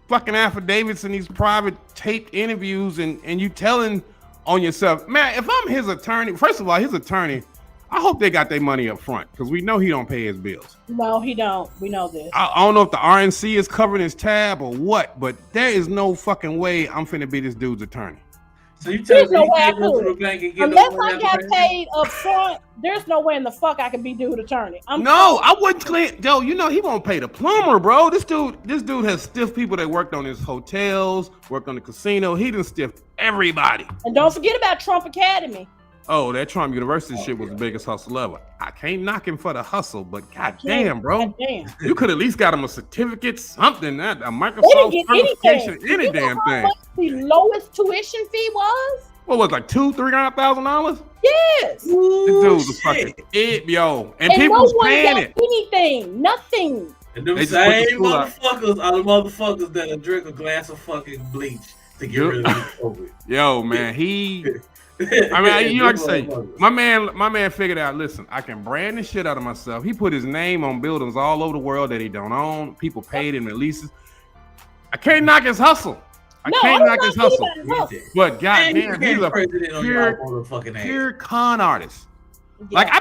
fucking affidavits and these private taped interviews and you telling on yourself? Man, if I'm his attorney, first of all, his attorney, I hope they got their money up front because we know he don't pay his bills. No, he don't. We know this. I don't know if the RNC is covering his tab or what, but there is no fucking way I'm finna be this dude's attorney. So you tell me no way I could. Unless I got paid up front, there's no way in the fuck I could be dude's attorney. I wouldn't clean. Yo, he won't pay the plumber, bro. This dude has stiff people that worked on his hotels, worked on the casino. He done stiffed everybody. And don't forget about Trump Academy. Oh, that Trump University shit was the biggest hustle ever. I can't knock him for the hustle, but goddamn, bro. Goddamn. You could at least got him a certificate, something, a Microsoft certification, any damn thing. How much the lowest tuition fee was? What was it, like $200,000-$300,000? Yes. This dude was fucking yo, and people no was one paying got it. Anything, nothing. And them same motherfuckers are the motherfuckers that'll drink a glass of fucking bleach to get rid of COVID. Yo, man, I mean, like I say, my man figured out, listen, I can brand the shit out of myself. He put his name on buildings all over the world that he don't own. People paid him at least. I can't knock his hustle. I can't knock his hustle. But goddamn, he's a pure con artist. Yeah. Like I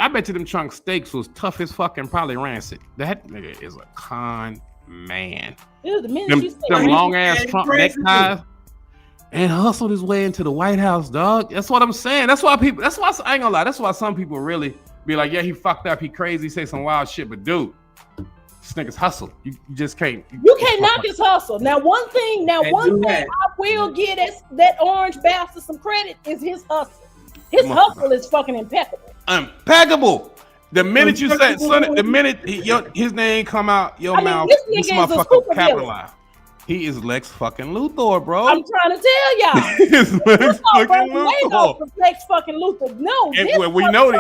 bet you them chunk steaks was tough as fucking probably rancid. That nigga is a con man. Them long ass Trump neckties. And hustled his way into the White House, dog. That's what I'm saying. That's why I ain't gonna lie. That's why some people really be like, yeah, he fucked up, he crazy, say some wild shit. But dude, this nigga's hustle. You just can't. You can't knock his hustle. Now, one thing I will give that orange bastard some credit is his hustle. His hustle is fucking impeccable. Impeccable. The minute you said, son, the minute his name come out your mouth, this motherfucker capitalized. He is Lex fucking Luthor, bro. I'm trying to tell y'all. He's Lex fucking Luthor. Lex fucking Luthor. No. And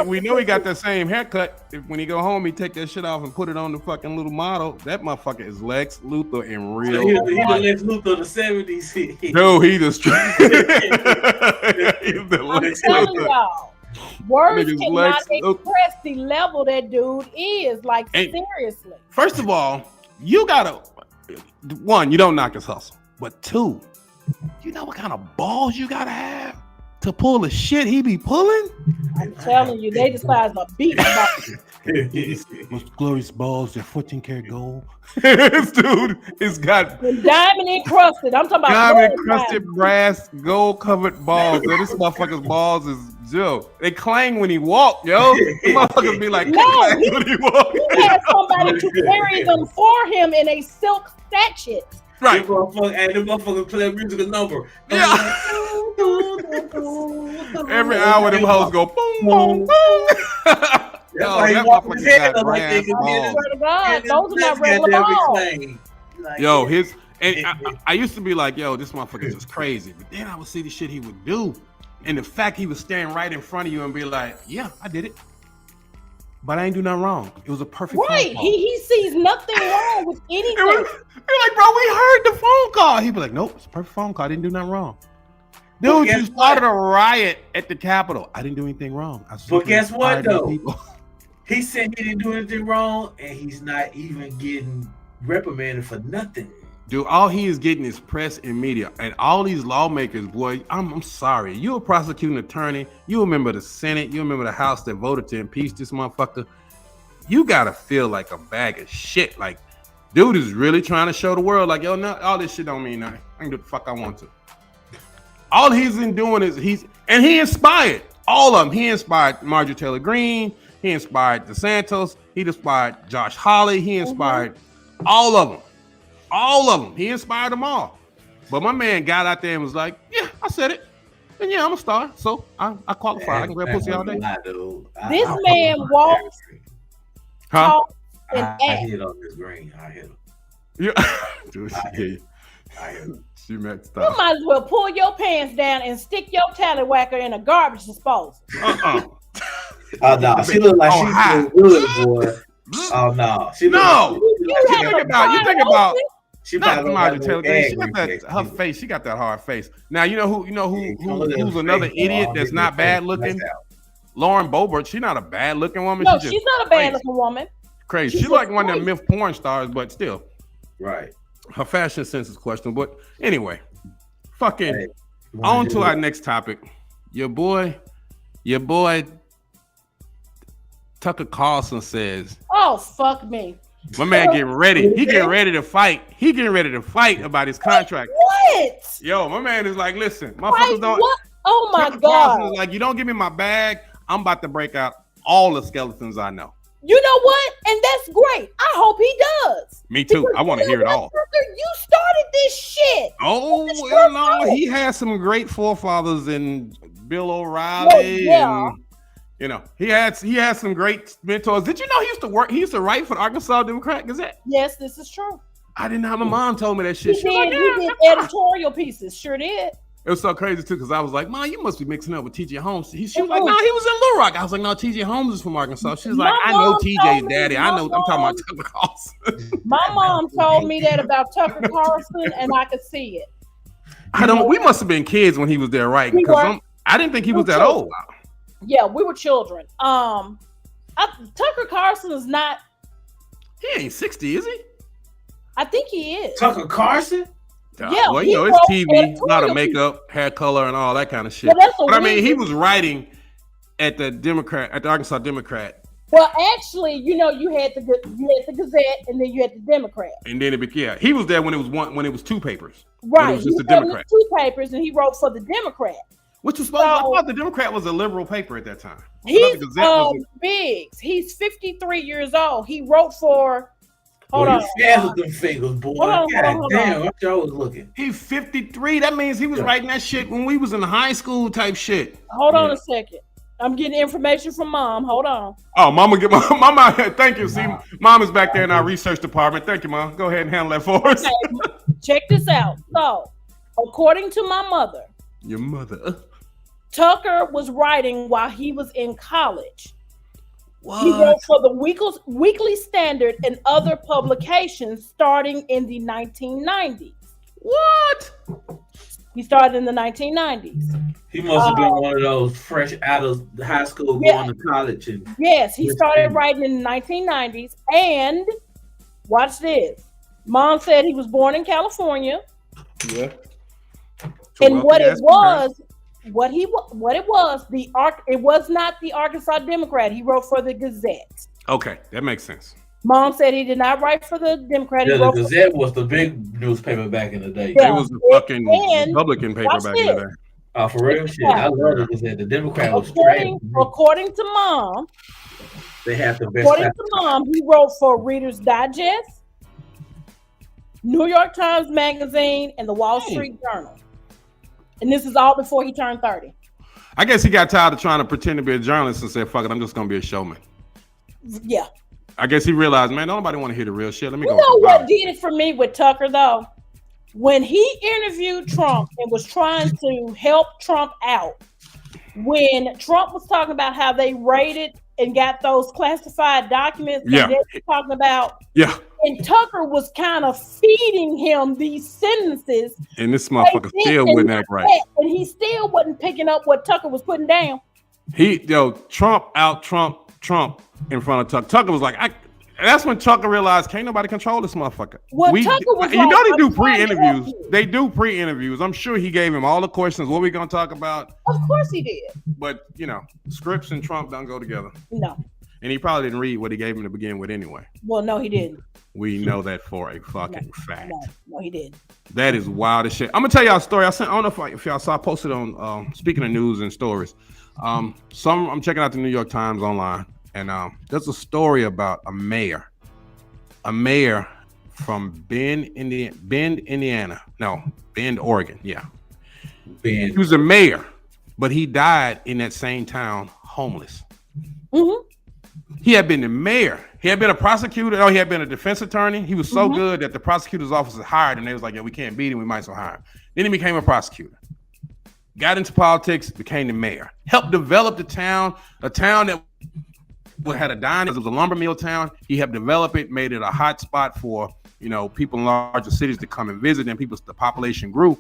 we know he got that same haircut. When he go home, he take that shit off and put it on the fucking little model. That motherfucker is Lex Luthor in real. He the Lex Luthor of the 70s. No, he the he's the Lex Luthor. Y'all, words cannot express the level that dude is. Like, seriously. First of all, you gotta. One, you don't knock his hustle. But two, you know what kind of balls you gotta have to pull the shit he be pulling? I'm telling you, they despise a beat about Most glorious balls, they're 14 karat gold. This dude has got diamond encrusted. I'm talking about diamond gold encrusted diamond. brass, gold covered balls. Yo, this motherfucker's balls is Joe. They clang when he walk, yo. The motherfuckers be like, No, clang when he walk. He had somebody to carry them for him in a silk sachet. Right. And the motherfucker play a musical number. Yeah. Every hour them hoes go boom, boom, boom. Yo, that motherfucker got brass balls. Swear to God, those are not regular balls. Yo, his and I used to be like, yo, this motherfucker is crazy. But then I would see the shit he would do. And the fact he was standing right in front of you and be like, yeah, I did it. But I ain't do nothing wrong. It was a perfect phone call. He sees nothing wrong with anything. You're like, bro, we heard the phone call. He'd be like, nope, it's a perfect phone call. I didn't do nothing wrong. Dude, you started a riot at the Capitol. I didn't do anything wrong. But guess what, though? He said he didn't do anything wrong, and he's not even getting reprimanded for nothing. Dude, all he is getting is press and media. And all these lawmakers, boy, I'm sorry. You a prosecuting attorney. You remember the Senate. You remember the House that voted to impeach this motherfucker. You got to feel like a bag of shit. Like, dude is really trying to show the world, like, yo, no, all this shit don't mean nothing. I can do what the fuck I want to. All he's been doing is he inspired all of them. He inspired Marjorie Taylor Greene. He inspired DeSantis. He inspired Josh Hawley. He inspired all of them. All of them. He inspired them all. But my man got out there and was like, yeah, I said it. And yeah, I'm a star. So I qualify. I can grab pussy all day. This man walks, talks, and I acts. hit on this green. I hit him. Yeah. Dude, I hit him. she maxed You out. might as well pull your pants down and stick your tallywhacker in a garbage disposal. Oh no, she look like she's good, boy. Oh no, she no. You think about. She not probably Marjorie look Taylor like Greene. She got angry that her face. She got that hard face. Now you know who's another idiot that's not bad looking. Lauren Boebert. She's not a bad looking woman. No, she's not a bad looking woman. Crazy. She's like one of them myth porn stars, but still. Right. Her fashion sense is questionable. But anyway, fucking on to our next topic. Your boy Tucker Carlson says, oh, fuck me. My man getting ready. He getting ready to fight. He getting ready to fight about his contract. What? Yo, my man is like, listen, motherfuckers don't. What? Oh my God. Is like, you don't give me my bag, I'm about to break out all the skeletons I know. You know what? And that's great. I hope he does. Me too. Because I want to hear it all. You started this shit. Oh, well, no, he has some great forefathers in Bill O'Reilly. Yeah. And, you know, he had some great mentors. Did you know he used to write for the Arkansas Democrat Gazette? Yes, this is true. I didn't know. My mom told me that shit. He did editorial pieces. Sure did. It was so crazy too, because I was like, "Mom, you must be mixing up with T.J. Holmes." She was like, "No, he was in Little Rock." I was like, "No, T.J. Holmes is from Arkansas." She's like, "I know T.J.'s daddy. I know." I'm talking about Tucker Carlson. My mom told me that about Tucker Carlson, and I could see it. We must have been kids when he was there, right? Because I didn't think he was that old. Yeah, we were children. Tucker Carlson is not. He ain't 60, is he? I think he is. Tucker Carlson? Yeah, well, you know, it's TV, a lot of makeup, hair color, and all that kind of shit. But I mean, he was writing at the Arkansas Democrat. Well, actually, you know, you had the Gazette, and then you had the Democrat. And then he was there when it was two papers. Right, it was just the Democrat. Two papers, and he wrote for the Democrat. Which was I thought the Democrat was a liberal paper at that time. He's Biggs. He's 53 years old. He wrote for. Hold on. Them fingers, boy. God damn, what y'all was looking. He's 53. That means he was writing that shit when we was in high school type shit. Hold on a second. I'm getting information from Mom. Hold on. Oh, Mama, Mama. Thank you. See, Mom is back there in our research department. Thank you, Mom. Go ahead and handle that for us. Okay, check this out. So, according to my mother, your mother, Tucker was writing while he was in college. What? He wrote for the Weekly Standard and other publications starting in the 1990s. What? He started in the 1990s. He must have been one of those fresh out of high school going to college. Yes, he started writing in the 1990s. And watch this. Mom said he was born in California. Yeah. And what it what it was, it was not the Arkansas Democrat. He wrote for the Gazette. Okay, that makes sense. Mom said he did not write for the Democrat. Yeah, the Gazette was the big newspaper back in the day. It was the fucking Republican paper back in the day. Oh, for real? Shit, I love the Gazette. The Democrat was according to Mom, they have the best. According to Mom, he wrote for Reader's Digest, New York Times Magazine, and the Wall Street Journal. And this is all before he turned 30. I guess he got tired of trying to pretend to be a journalist and said, fuck it, I'm just going to be a showman. Yeah. I guess he realized, man, nobody want to hear the real shit. Let me go. You know what did it for me with Tucker, though? When he interviewed Trump and was trying to help Trump out, when Trump was talking about how they raided and got those classified documents, yeah, and they were talking about, yeah, and Tucker was kind of feeding him these sentences, and this motherfucker still wouldn't act right, and he still wasn't picking up what Tucker was putting down. Trump in front of Tucker. Tucker was like, that's when Tucker realized can't nobody control this motherfucker. Tucker was you know they do pre-interviews. They do pre-interviews. I'm sure he gave him all the questions. What we gonna talk about? Of course he did. But scripts and Trump don't go together. No. And he probably didn't read what he gave him to begin with anyway. Well, no, he didn't. We know that for a fucking fact. No, he didn't. That is wild as shit. I'm gonna tell y'all a story. I don't know if y'all saw. I posted on speaking of news and stories. I'm checking out the New York Times online, and there's a story about a mayor from Bend, Oregon. Yeah, Bend. He was a mayor, but he died in that same town, homeless. Mm-hmm. He had been the mayor. He had been a prosecutor. Oh, he had been a defense attorney. He was so good that the prosecutor's office hired him. They was like, yeah, we can't beat him. We might as well hire him. Then he became a prosecutor. Got into politics, became the mayor. Helped develop the town, a town that had a diner. It was a lumber mill town. He helped develop it, made it a hot spot for people in larger cities to come and visit. And the population grew.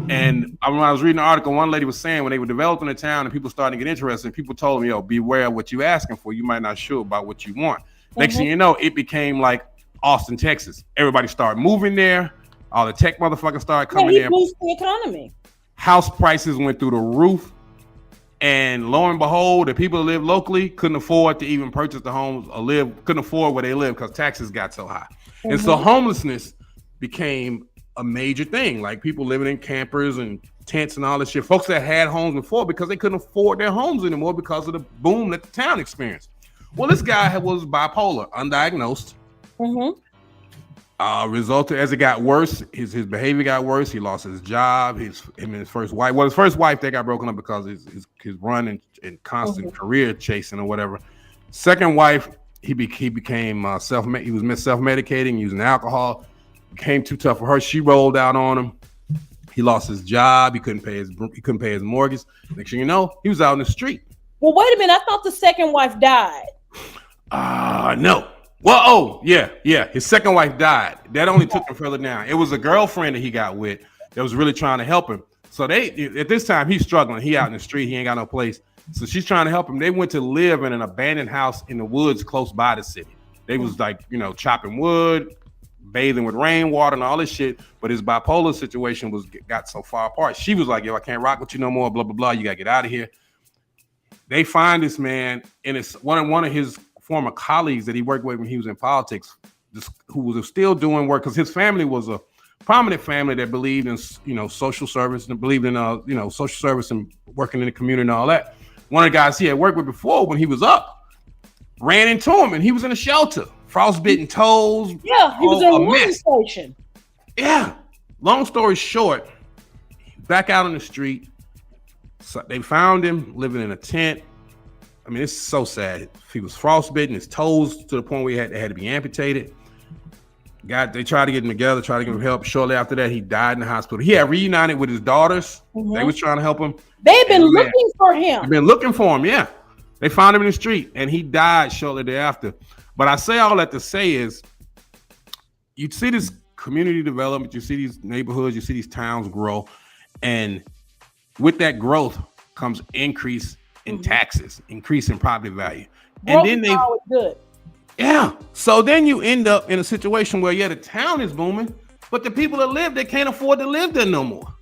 And when I was reading the article, one lady was saying when they were developing the town and people started to get interested, people told them, beware of what you're asking for. You might not sure about what you want. Next thing you know, it became like Austin, Texas. Everybody started moving there. All the tech motherfuckers started coming there. Boosted the economy. House prices went through the roof. And lo and behold, the people that live locally couldn't afford to even purchase the homes or couldn't afford where they live because taxes got so high. And so homelessness became a major thing, like people living in campers and tents and all this shit. Folks that had homes before because they couldn't afford their homes anymore because of the boom that the town experienced. Well, this guy was bipolar, undiagnosed. Resulted as it got worse, his behavior got worse. He lost his job. His first wife. Well, his first wife, they got broken up because his run and constant career chasing or whatever. Second wife, he became self-medicating. He was self-medicating, using alcohol. Became too tough for her. She rolled out on him. He lost his job. He couldn't pay his mortgage. Next thing you know, he was out in the street. Well, wait a minute. I thought the second wife died. No. Well, yeah. His second wife died. That only took him further down. It was a girlfriend that he got with that was really trying to help him. So at this time, he's struggling. He out in the street. He ain't got no place. So she's trying to help him. They went to live in an abandoned house in the woods close by the city. They was like, chopping wood, bathing with rainwater and all this shit, but his bipolar situation got so far apart. She was like, yo, I can't rock with you no more, blah, blah, blah. You got to get out of here. They find this man, and it's one of his former colleagues that he worked with when he was in politics, who was still doing work, because his family was a prominent family that believed in, social service and believed in, social service and working in the community and all that. One of the guys he had worked with before when he was up ran into him, and he was in a shelter. Frostbitten toes. Yeah, he was in a police station. Yeah. Long story short, back out on the street. So they found him living in a tent. I mean, it's so sad. He was frostbitten, his toes to the point where they had to be amputated. They tried to get him together, tried to give him help. Shortly after that, he died in the hospital. He had reunited with his daughters. They was trying to help him. They've been looking for him. They've been looking for him, yeah. They found him in the street, and he died shortly thereafter. But I say all that to say is, you see this community development, you see these neighborhoods, you see these towns grow, and with that growth comes increase in taxes, increase in property value. And then good. Yeah. So then you end up in a situation where, the town is booming, but the people that live, they can't afford to live there no more.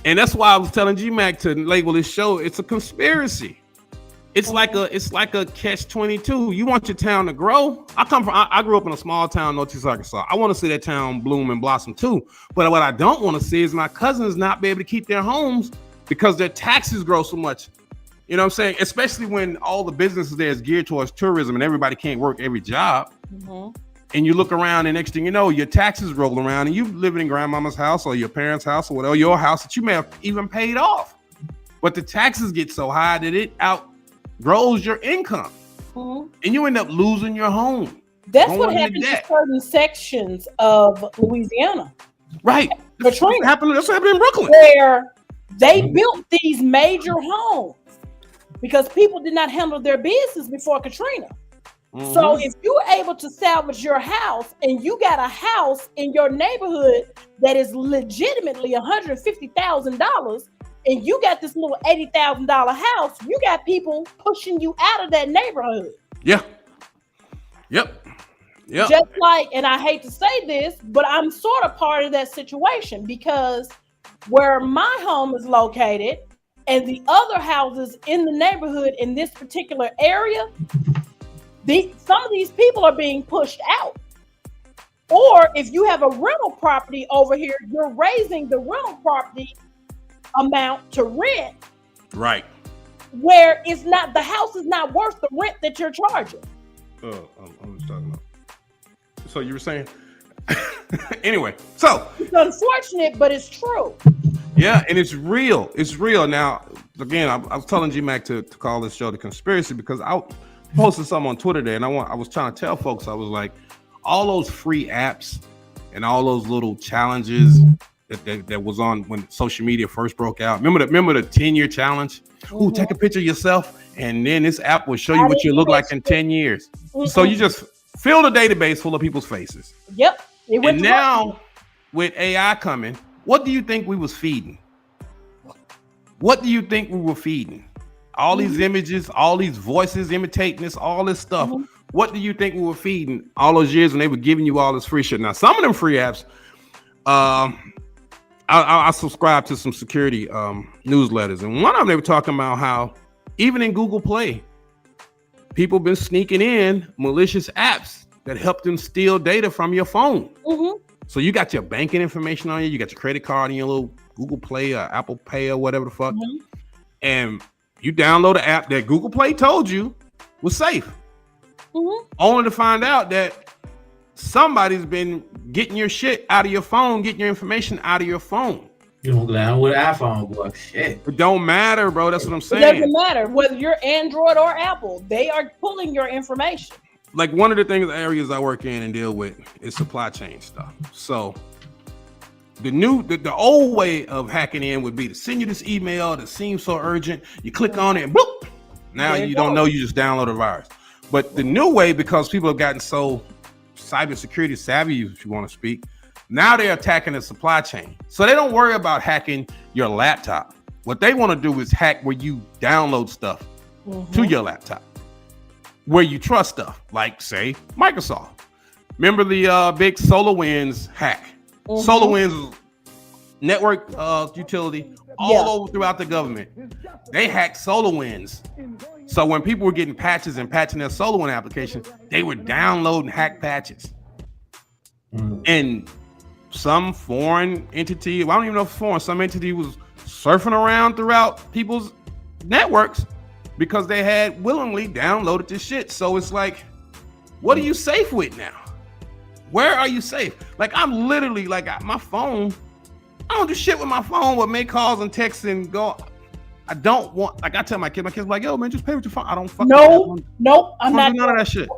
And that's why I was telling G-Mac to label this show. It's a conspiracy. It's like a catch-22. You want your town to grow. I grew up in a small town, Northeast Arkansas. I want to see that town bloom and blossom too. But what I don't want to see is my cousins not be able to keep their homes because their taxes grow so much. You know what I'm saying? Especially when all the businesses there is geared towards tourism and everybody can't work every job. And you look around and next thing you know, your taxes roll around and you living in grandmama's house or your parents' house or whatever, your house that you may have even paid off. But the taxes get so high that it outgrows your income. And you end up losing your home. That's what happens in certain sections of Louisiana. Right. That's what happened in Brooklyn. Where they built these major homes because people did not handle their business before Katrina. So if you were able to salvage your house and you got a house in your neighborhood that is legitimately $150,000 and you got this little $80,000 house, you got people pushing you out of that neighborhood. Yeah. Yep. Just like, and I hate to say this, but I'm sort of part of that situation because where my home is located and the other houses in the neighborhood in this particular area, some of these people are being pushed out. Or if you have a rental property over here, you're raising the rental property amount to rent. Right. Where it's not, the house is not worth the rent that you're charging. I'm just talking about. So you were saying? Anyway, so. It's unfortunate, but it's true. Yeah, and it's real. It's real. Now, again, I was telling G-Mac to call this show The Conspiracy because I posted something on Twitter there, and I was trying to tell folks, I was like, all those free apps and all those little challenges that was on when social media first broke out. Remember the 10-year challenge? Ooh, take a picture of yourself, and then this app will show you what you look like in 10 years. So you just fill the database full of people's faces. Yep. And now, with AI coming, what do you think we was feeding? What do you think we were feeding? All these images, all these voices imitating this, all this stuff. What do you think we were feeding all those years when they were giving you all this free shit? Now, some of them free apps, I subscribe to some security newsletters, and one of them they were talking about how even in Google Play, people been sneaking in malicious apps that help them steal data from your phone. So you got your banking information on you got your credit card in your little Google Play or Apple Pay or whatever the fuck, and you download an app that Google Play told you was safe, only to find out that somebody's been getting your shit out of your phone, getting your information out of your phone. You don't go down with an iPhone, boy. Shit. It don't matter, bro. That's what I'm saying. It doesn't matter whether you're Android or Apple. They are pulling your information. Like one of the areas I work in and deal with is supply chain stuff. So the old way of hacking in would be to send you this email that seems so urgent. You click on it and boop. Now you don't know, you just download a virus. But the new way, because people have gotten so cybersecurity savvy, if you want to speak, now they're attacking the supply chain. So they don't worry about hacking your laptop. What they want to do is hack where you download stuff to your laptop, where you trust stuff, like say Microsoft. Remember the big SolarWinds hack? SolarWinds is network utility all over throughout the government. They hacked SolarWinds. So when people were getting patches and patching their SolarWinds application, they were downloading hacked patches. And some foreign entity, I don't even know if it's foreign, some entity was surfing around throughout people's networks because they had willingly downloaded this shit. So it's like, what are you safe with now? Where are you safe? Like, I'm literally like, my phone, I don't do shit with my phone, but make calls and texts and go. I don't want, like, I tell my kids like, yo, man, just pay with your phone. I don't fuck Nope, I'm not do none of that shit.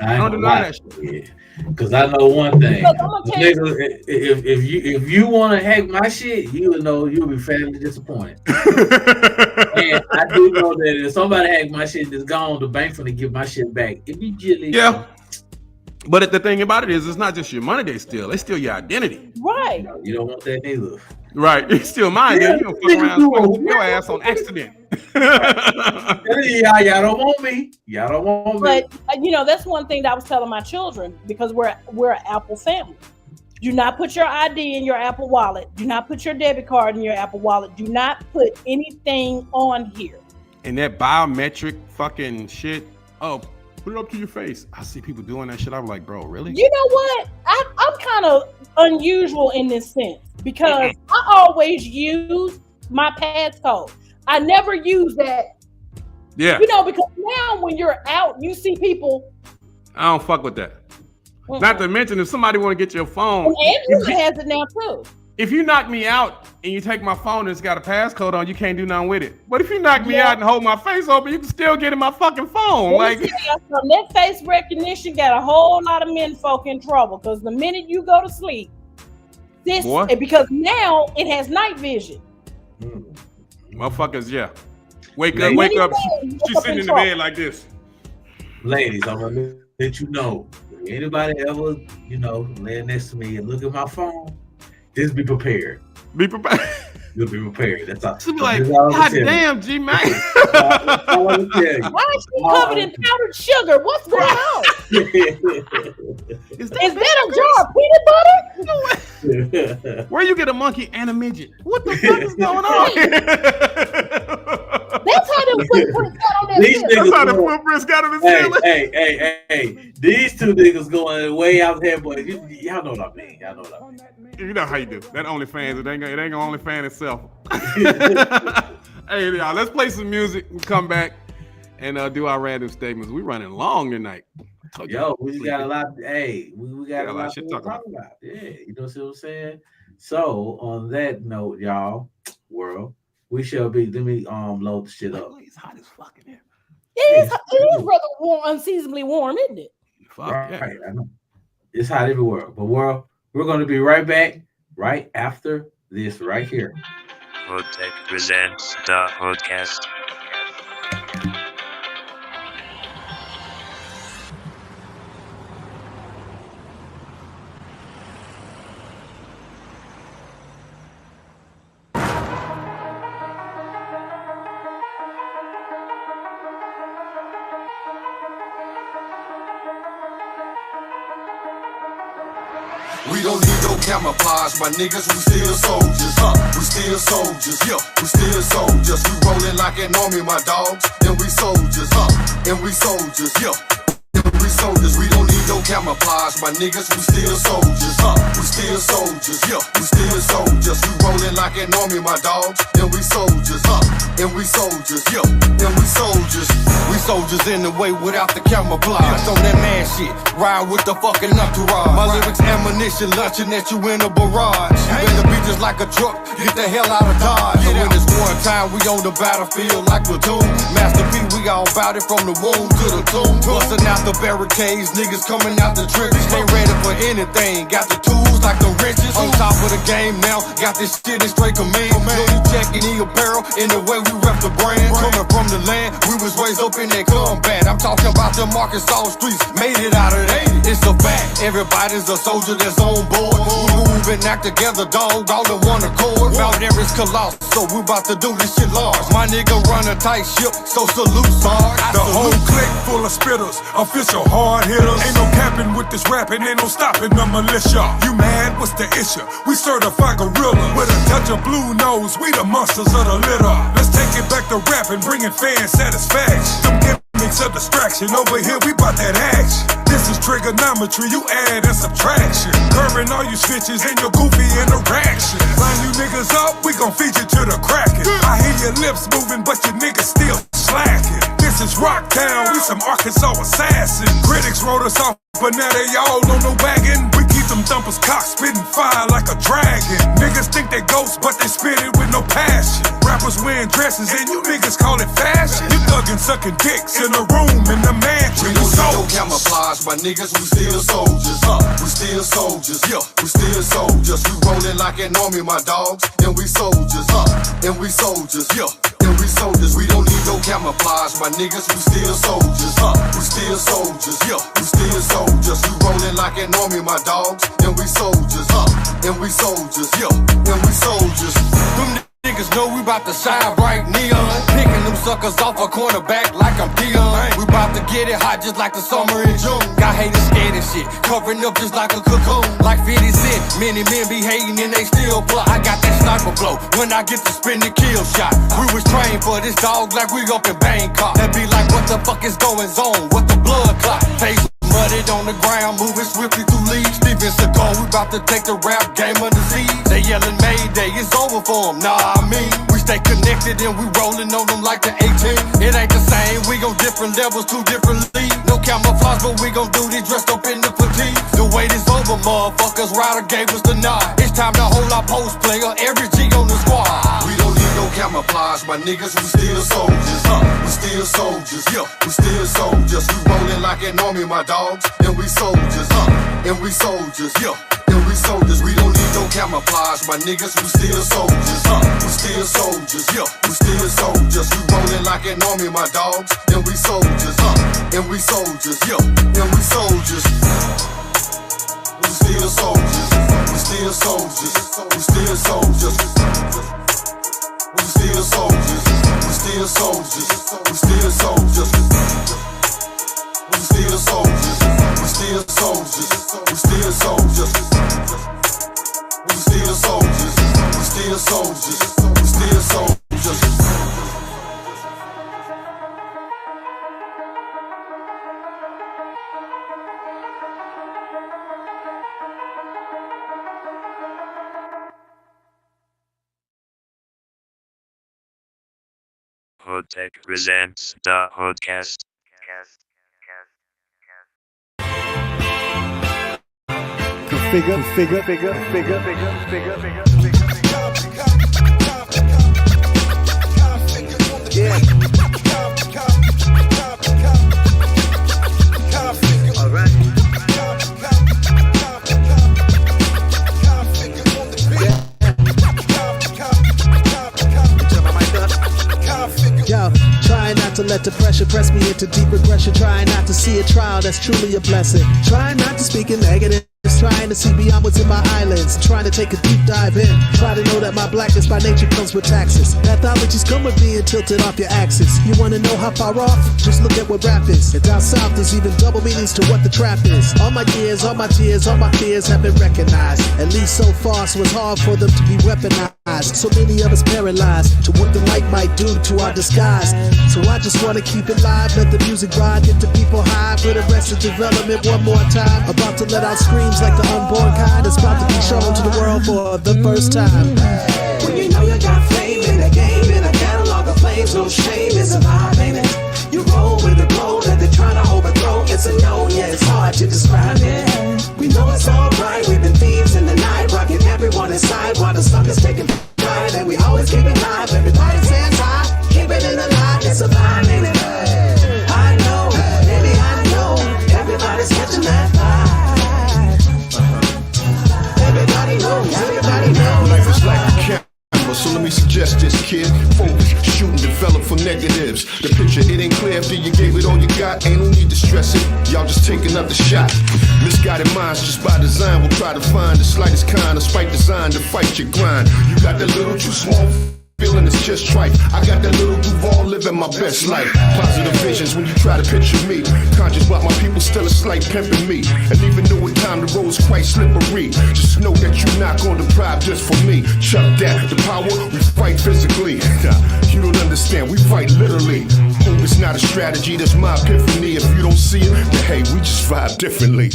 I don't do none of that shit. Because I know one thing. Nigga, if you want to hack my shit, you'll know you'll be family disappointed. And I do know that if somebody hack my shit that's gone, the bank finna give my shit back immediately. Yeah. But the thing about it is, it's not just your money they steal your identity. Right. You don't want that neither. Right. It's still mine. Yeah, you don't fuck around and whoop your ass on accident. Y'all don't want me. Y'all don't want me. But that's one thing that I was telling my children, because we're an Apple family. Do not put your ID in your Apple Wallet. Do not put your debit card in your Apple Wallet. Do not put anything on here. And that biometric fucking shit. Oh, put it up to your face. I see people doing that shit. I'm like, bro, really? You know what? I'm kind of unusual in this sense because I always use my passcode. I never use that. Yeah. You know, because now when you're out, you see people. I don't fuck with that. Not to mention, if somebody want to get your phone, and Andrew has it now too. If you knock me out and you take my phone and it's got a passcode on, you can't do nothing with it. But if you knock me out and hold my face open, you can still get in my fucking phone. Like that face recognition got a whole lot of men folk in trouble because the minute you go to sleep, because now it has night vision. Motherfuckers, yeah. Wake up. She's sitting in the bed like this. Ladies, I'm gonna let you know. If anybody ever, lay next to me and look at my phone, just be prepared. Be prepared. You'll be prepared. That's all. She'll be like, God damn, G man. Why is she covered in powdered sugar? What's going on? Is that a jar of peanut butter? Where you get a monkey and a midget? What the fuck is going on? That's how the footprints got on that ceiling. That's how the footprints got on the ceiling. Hey. These two niggas going way out there, but y'all know what I mean. You know how you do. That OnlyFans, it ain't gonna OnlyFans itself. Hey, y'all, let's play some music and come back and do our random statements. We running long tonight. Yo, we got a lot. Hey, we got a lot to talk about. Yeah, you know what I'm saying? So on that note, y'all, world, we shall be. Let me load the shit up. It's hot as fuck in here. It is rather warm, unseasonably warm, isn't it? Fuck yeah. Right, I know. It's hot everywhere. But world, we're gonna be right back right after this right here. HoodTech presents the HoodCast. We don't need no camouflage, my niggas, we still soldiers, we still soldiers, we still soldiers. We rollin' like an army, my dogs, and we soldiers, and we soldiers, we soldiers. We don't need no camouflage, my niggas, we still soldiers, we still soldiers, we still soldiers. We rollin' like an army, my dogs, and we soldiers, and we soldiers, and we soldiers. We soldiers in the way without the camouflage. On that man shit, ride with the fucking entourage. My lyrics ammunition, lunching at you in a barrage. You better be just like a truck, get the hell out of Dodge. So when it's war time, we on the battlefield like platoon. Master P, we all bout it from the womb to the tomb. Busting out the barricades, niggas coming out the trenches. Ain't ready for anything, got the tools like the wrenches. On top of the game now, got this shit in straight command. No new checking the apparel, in the way we rep the brand. Coming from the land, we was raised up in that combat. I'm talking about the Arkansas streets, made it out of there. It's a fact, everybody's a soldier that's on board. We move and act together, dog, all in one accord. Mount Everest colossal, so we about to do this shit large. My nigga run a tight ship, so salute, Sarge. The whole clique full of spitters, official hard hitters. Ain't no capping with this rapping, ain't no stopping the militia. You mad? What's the issue? We certified gorilla with a touch of blue nose. We the monsters of the litter. Let's take it back to rapping, bringing fan satisfaction. Them gimmicks a distraction. Over here, we bout that action. This is trigonometry, you add and subtraction. Curving all you snitches and your goofy interactions. Line you niggas up, we gon' feed you to the crackin'. I hear your lips moving, but your niggas still slacking. This is Rocktown, we some Arkansas assassins. Critics wrote us off, but now they all on the wagon. We keep them thumpers cock spitting fire like a dragon. Niggas think they ghosts, but they spit it with no passion. Rappers wearing dresses and you niggas call it fashion. You thuggin' sucking dicks in a room in the mansion. We don't need no camouflage, my niggas, we still soldiers, we still soldiers, we still soldiers. We rollin' like an army, my dogs, and we soldiers, and we soldiers, and we soldiers. We don't need no camouflage, my niggas, we still soldiers, we still soldiers, we still soldiers. We rollin' like an army, my dogs, and we soldiers, and we soldiers, and we soldiers. Them niggas niggas know we bout to shine bright neon. Picking them suckers off a cornerback like I'm Dion. We bout to get it hot just like the summer in June. Got haters scared and shit, covering up just like a cocoon. Like 50 Cent, many men be hating and they still plot. I got that sniper blow when I get to spin the kill shot. We was trained for this dog like we up in Bangkok. That be like what the fuck is going on? What the blood clot? Face muddied on the ground, moving swiftly through leaves. Steven Seagal, we bout to take the rap game under siege. They yelling Mayday, it's over for them, nah I mean. We stay connected and we rolling on them like the 18. It ain't the same, we go different levels, two different leagues. No camouflage, but we gon' do this dressed up in the fatigue. The wait is over, motherfuckers, Ryder gave us the nod. It's time to hold our post player, every G on the squad. We don't need no camouflage, my niggas, we still soldiers, we still soldiers, yeah, we still soldiers. We rolling like an army, my dogs, and we soldiers, and we soldiers, yeah, and we soldiers. We don't need no camouflage, my niggas, we still soldiers, we still soldiers, yeah, we still soldiers. We rolling like an army, my dogs, and we soldiers, and we soldiers, yeah, and we soldiers. We still soldiers, we still soldiers, we still soldiers. We still soldiers, we still soldiers, we still soldiers. We still soldiers, we still soldiers, we still soldiers. We still soldiers, we still soldiers, we still soldiers. HoodTech presents the HoodCast. Yeah. All right. Yo, trying not to let the pressure press me into deep regression. Trying not to see a trial that's truly a blessing. Trying not to speak in negative. Trying to see beyond what's in my eyelids. Trying to take a deep dive in. Try to know that my blackness by nature comes with taxes. Pathologies come with being tilted off your axis. You wanna know how far off? Just look at what rap is. And down south there's even double meanings to what the trap is. All my years, all my tears, all my fears have been recognized. At least so far, so it's hard for them to be weaponized. So many of us paralyzed to what the light might do to our disguise. So I just wanna keep it live, let the music ride, get the people high for the rest of development one more time. About to let out screams like the unborn kind. It's about to be shown to the world for the first time. When you know you got flame in the game, in a catalog of flames, no shame, it's a vibe, ain't it? You roll with the glow that they're trying to overthrow. It's a no, yeah, it's hard to describe it. We know it's alright, we've been thieves in the night, rocking everyone inside while the suckers taking pride. And we always keep it live, everybody stands high, keep it in the light, it's a vibe, ain't it? I know, baby, I know, everybody's catching that vibe. Everybody knows, everybody knows. Life is like a camera, so let me suggest this, kid. Focus, shoot and develop for negatives. The picture, it ain't clear after you gave it all you got. Ain't no need to stress it, y'all just take another shot. Misguided minds just by design will try to find the slightest kind of spike design to fight your grind. You got that little too small feeling, it's just trite. I got that little Duval living my best life. Positive visions when you try to picture me. Conscious about my people, still a slight pimping me. And even though at time the road's quite slippery, just know that you're not gonna deprive just for me. Chuck that, the power, we fight physically. You don't understand, we fight literally. Hope it's not a strategy, that's my epiphany. If you don't see it, then hey, we just vibe differently.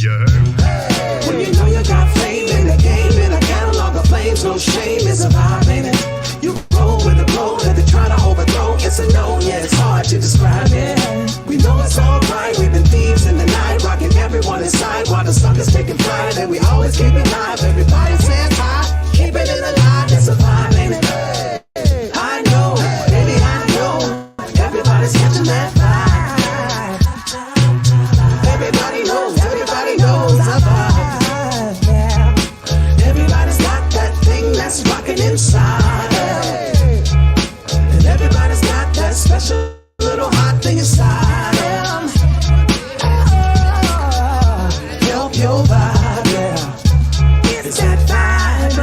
When you know you got flame in the game, in a catalog of flames, no shame, it's a vibe, ain't it? You roll with the glow that they're trying to overthrow. It's a no, yeah, it's hard to describe it. We know it's alright, we've been thieves in the night, rocking everyone inside while the suckers taking pride. And we always keep it live, everybody stands high, keep it in the light, it's a vibe, ain't it? I know, baby, I know, everybody's catching that vibe. Everybody knows our vibe, yeah. Everybody's got that thing that's rocking inside. And everybody's got that special little hot thing inside them. Help your vibe, yeah. It's that vibe.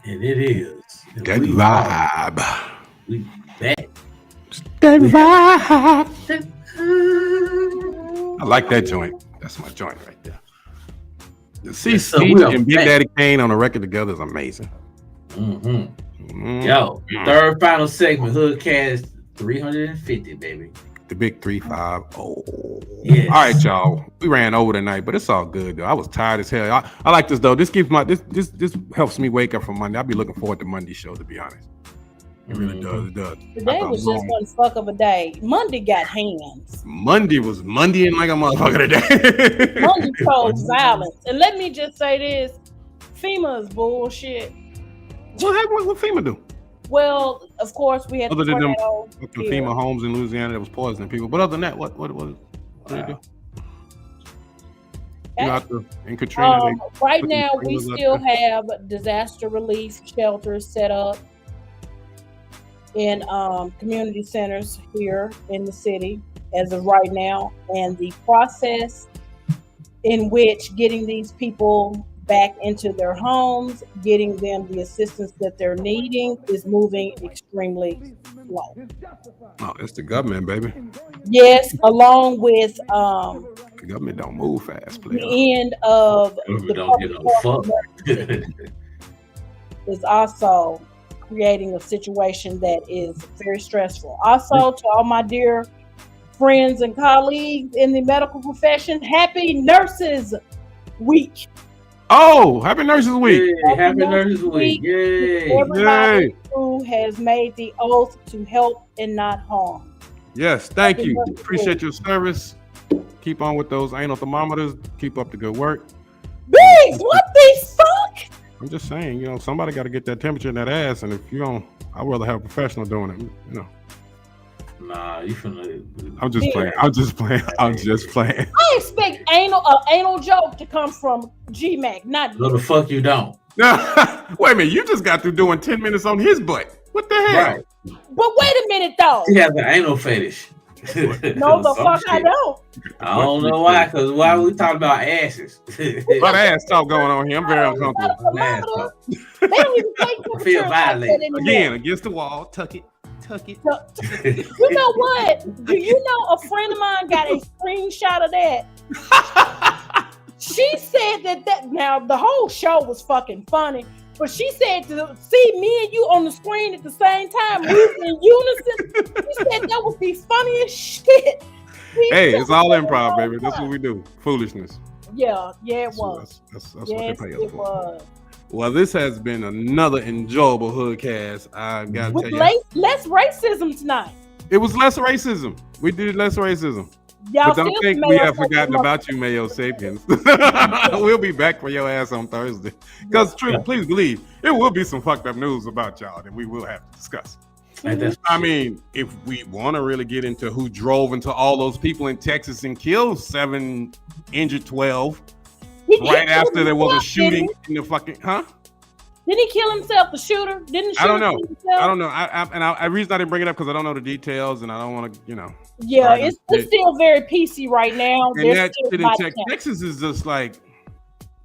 And it is. And That we vibe. We back. That vibe. I like that joint. That's my joint right there. To see Yes, sir, Steve we are and Big back. Daddy Kane on a record together is amazing. Yo, third final segment, HoodCast 350, baby. The big 350. Yes. All right, y'all. We ran over tonight, but it's all good though. I was tired as hell. I like this though. This keeps my this helps me wake up from Monday. I'll be looking forward to Monday's show, to be honest. It really does. It does. Today was just one fuck of a day. Monday got hands. Monday was Monday like a motherfucker today. Monday chose violence. And let me just say this: FEMA is bullshit. What happened? What FEMA do? Well, of course, we had Other than them tornado fucking here. FEMA homes in Louisiana that was poisoning people. But other than that, what did they do? You know, after in Katrina, they Right put now, them we trailers out still there. have disaster relief shelters set up in community centers here in the city as of right now. And the process in which getting these people back into their homes, getting them the assistance that they're needing is moving extremely slow. Oh, it's the government, baby. Yes, along with The government don't move fast, player. the end of the don't get no fuck. is also creating a situation that is very stressful. Also, to all my dear friends and colleagues in the medical profession, happy Nurses Week. Oh, happy Nurses Week. Yay, happy Nurses Week. Yay. Everybody who has made the oath to help and not harm. Yes, thank Happy you. Nurses Appreciate Week. your service. Keep on with those anal thermometers. Keep up the good work. Biggs, what the fuck? I'm just saying, you know, somebody got to get that temperature in that ass, and if you don't, I'd rather have a professional doing it. You know, Nah, you finna. I'm just playing. I'm just playing. I'm just playing. I expect anal joke to come from G-Mac, not No, the fuck you don't. Wait a minute, you just got through doing 10 minutes on his butt. What the hell? Right. But wait a minute though. He has an anal fetish. No, the Some fuck I shit. don't. I don't know why, because why we talking about asses? A lot of ass talk going on here. I'm very uncomfortable. Ass talk. They don't even take I feel violated. Again, against the wall. Tuck it. Tuck it. You know what? Do you know a friend of mine got a screenshot of that? She said that now the whole show was fucking funny, but she said to see me and you on the screen at the same time, moving in unison. She said that was the funniest shit. Hey, it's all improv, baby. That's what we do. Foolishness. Yeah, it was. That's what Yes, they pay us it for. was. Well, this has been another enjoyable HoodCast. I gotta With tell you, less racism tonight. it was less racism. We did less racism. Y'all But don't still think smell we have like forgotten a about you, Mayo Sapiens. We'll be back for your ass on Thursday. Because please believe, it will be some fucked up news about y'all that we will have to discuss. I mean, if we want to really get into who drove into all those people in Texas and killed 7, injured 12, right after there was a shooting in the fucking, Didn't he kill himself, the shooter? Didn't the I don't shooter know. kill himself? I don't know. The reason I didn't bring it up because I don't know the details and I don't want to, you know. Yeah, it's still very PC right now. And There's that still shit in body count. Texas is just like,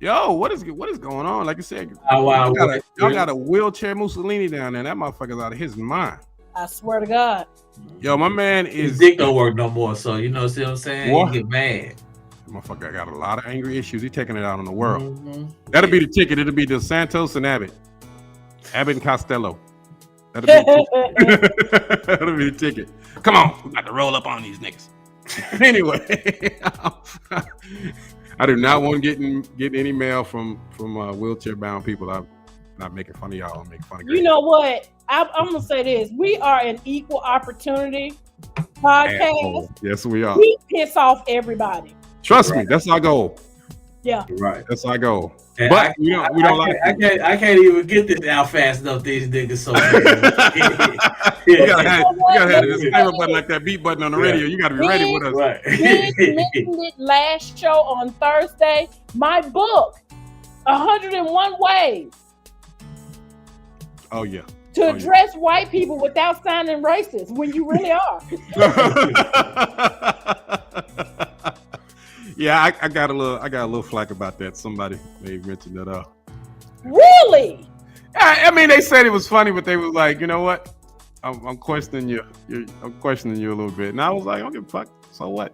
yo, what is going on? Like I said, wow. y'all got a wheelchair Mussolini down there. That motherfucker's out of his mind. I swear to God. Yo, my man His is dick don't work no more, so you know, see what I'm saying? What? You get mad. Motherfucker got a lot of angry issues. He's taking it out on the world. Mm-hmm. That'll be the ticket. It'll be DeSantos and Abbott. Abbott and Costello. That'll be that'll be the ticket. Come on, we got to roll up on these niggas. Anyway, I do not want to get any mail from wheelchair bound people. I'm not making fun of y'all. I'm making fun of You know what? I'm gonna say this. We are an equal opportunity podcast. Asshole. Yes, we are. We piss off everybody. Trust me, that's our goal. Yeah. Right. That's our goal. And But we don't like it. I can't even get this out fast enough. These niggas so. You gotta have this disclaimer button like that beat button on the radio. You gotta be ready with us. Right. We mentioned it last show on Thursday. My book, 101 Ways Oh yeah. to address white people without sounding racist when you really are. Yeah, I got a little flack about that. Somebody may mention that. Really? I mean, they said it was funny, but they was like, you know what? I'm questioning you. I'm questioning you a little bit. And I was like, I don't give a fuck. So what?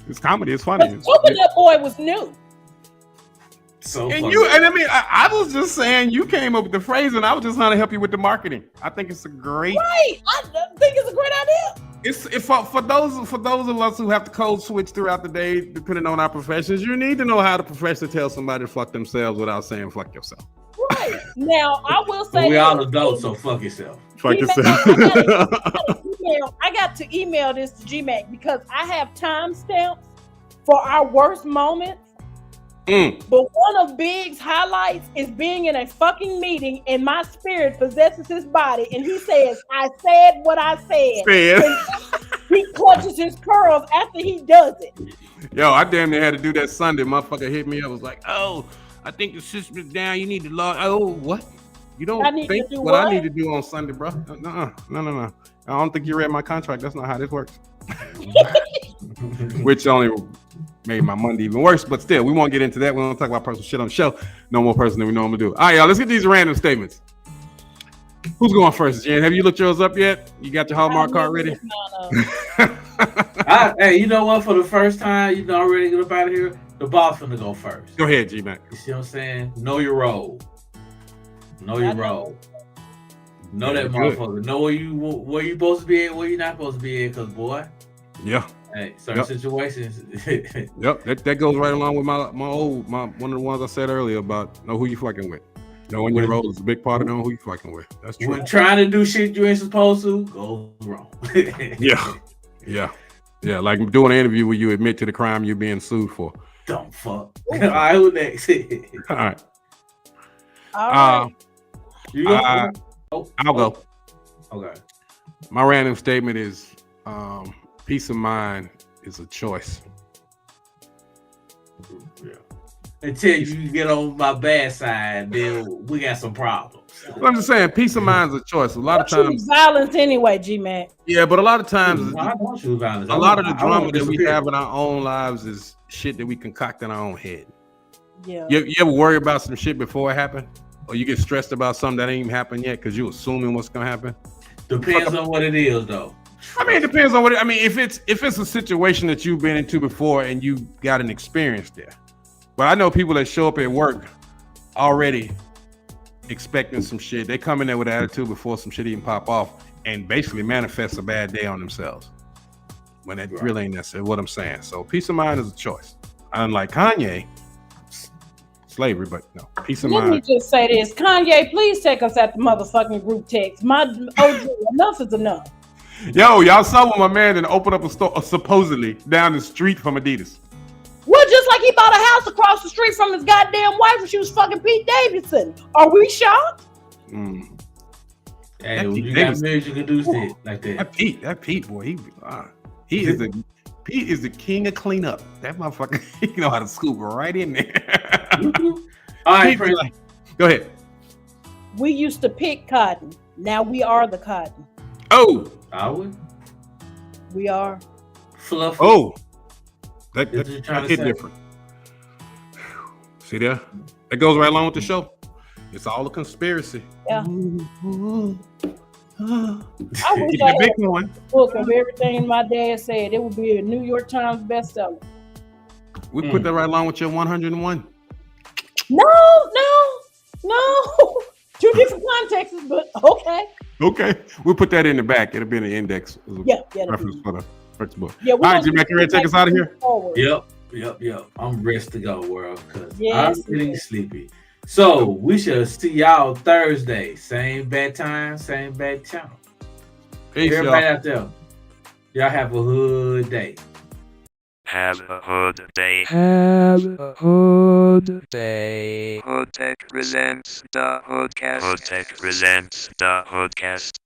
It's comedy. It's funny. Coconut Boy was new. So and funny. I was just saying you came up with the phrase, and I was just trying to help you with the marketing. I think it's a great. Right. I think it's a great idea. It's for those of us who have to code switch throughout the day, depending on our professions. You need to know how to professionally tell somebody to fuck themselves without saying fuck yourself. Right. Now I will say we all adults, so fuck yourself. Fuck yourself. I got to email this to GMAC because I have timestamps for our worst moments. But one of Big's highlights is being in a fucking meeting and my spirit possesses his body and he says, I said what I said. He clutches his pearls after he does it. Yo, I damn near had to do that Sunday. Motherfucker hit me up. Was like, oh, I think the system's down. You need to log. Oh, what? You don't think what I need to do on Sunday, bro? No. I don't think you read my contract. That's not how this works. Which only made my Monday even worse. But still, we won't get into that. We won't talk about personal shit on the show. No more personal than we normally do. All right, y'all. Let's get these random statements. Who's going first, Jen? Have you looked yours up yet? You got your Hallmark card ready? Hey, you know what? For the first time, I'm ready to get up out of here. The boss finna go first. Go ahead, G-Mac. You see what I'm saying? Know your role. Know your role. Know that motherfucker. Know where you supposed to be at, where you not supposed to be at, because boy. Yeah. Hey, certain situations. Yep. That goes right along with my one of the ones I said earlier about know who you fucking with. Knowing your role is a big part of knowing who you fucking with. That's true. When trying to do shit you ain't supposed to, go wrong. Yeah. Like doing an interview where you admit to the crime you're being sued for. Don't fuck. All right, who next? All right. You go? I'll go. Okay. My random statement is peace of mind is a choice. Yeah. Until you get on my bad side, then we got some problems. I'm just saying, peace of mind is a choice. A lot of times, violence anyway, G-Man. Yeah, but a lot of times, I don't choose violence. A lot of the drama that we have in our own lives is shit that we concoct in our own head. Yeah. You ever worry about some shit before it happened, or you get stressed about something that ain't even happened yet because you assuming what's gonna happen? Depends on what it is, though. I mean, it depends on what. I mean, if it's a situation that you've been into before and you got an experience there. But I know people that show up at work already expecting some shit. They come in there with an attitude before some shit even pop off and basically manifest a bad day on themselves. When that really ain't necessarily what I'm saying. So peace of mind is a choice. Unlike Kanye, slavery, but no, peace of mind. Let me just say this. Kanye, please take us at the motherfucking group text. My OG, enough is enough. Yo, y'all saw when my man didn't open up a store supposedly down the street from Adidas. Well, just like he bought a house across the street from his goddamn wife when she was fucking Pete Davidson. Are we shocked? Hey, when you got married, you can do shit like that. That Pete boy, he is the king of cleanup. That motherfucker, he know how to scoop right in there. All right, go ahead. We used to pick cotton. Now we are the cotton. Oh, are we? We are. Fluffy. Oh, that hit different. See there? That goes right along with the show. It's all a conspiracy. Yeah. I wish I I big had one. a book of everything my dad said. It would be a New York Times bestseller. We put that right along with your 101. No. Two different contexts, but okay. Okay, we'll put that in the back. It'll be in the index. Yeah. Reference for the first book. Yeah, all right, Jim, you ready to take us out of here? Yep. I'm ready to go, world, because Yes, I'm getting sleepy. So we shall see y'all Thursday. Same bad time, same bad channel. Peace, Everybody y'all. out there, y'all have a hood day. Have a hood day. Have a hood day. HoodTech presents the HoodCast. HoodTech presents the HoodCast.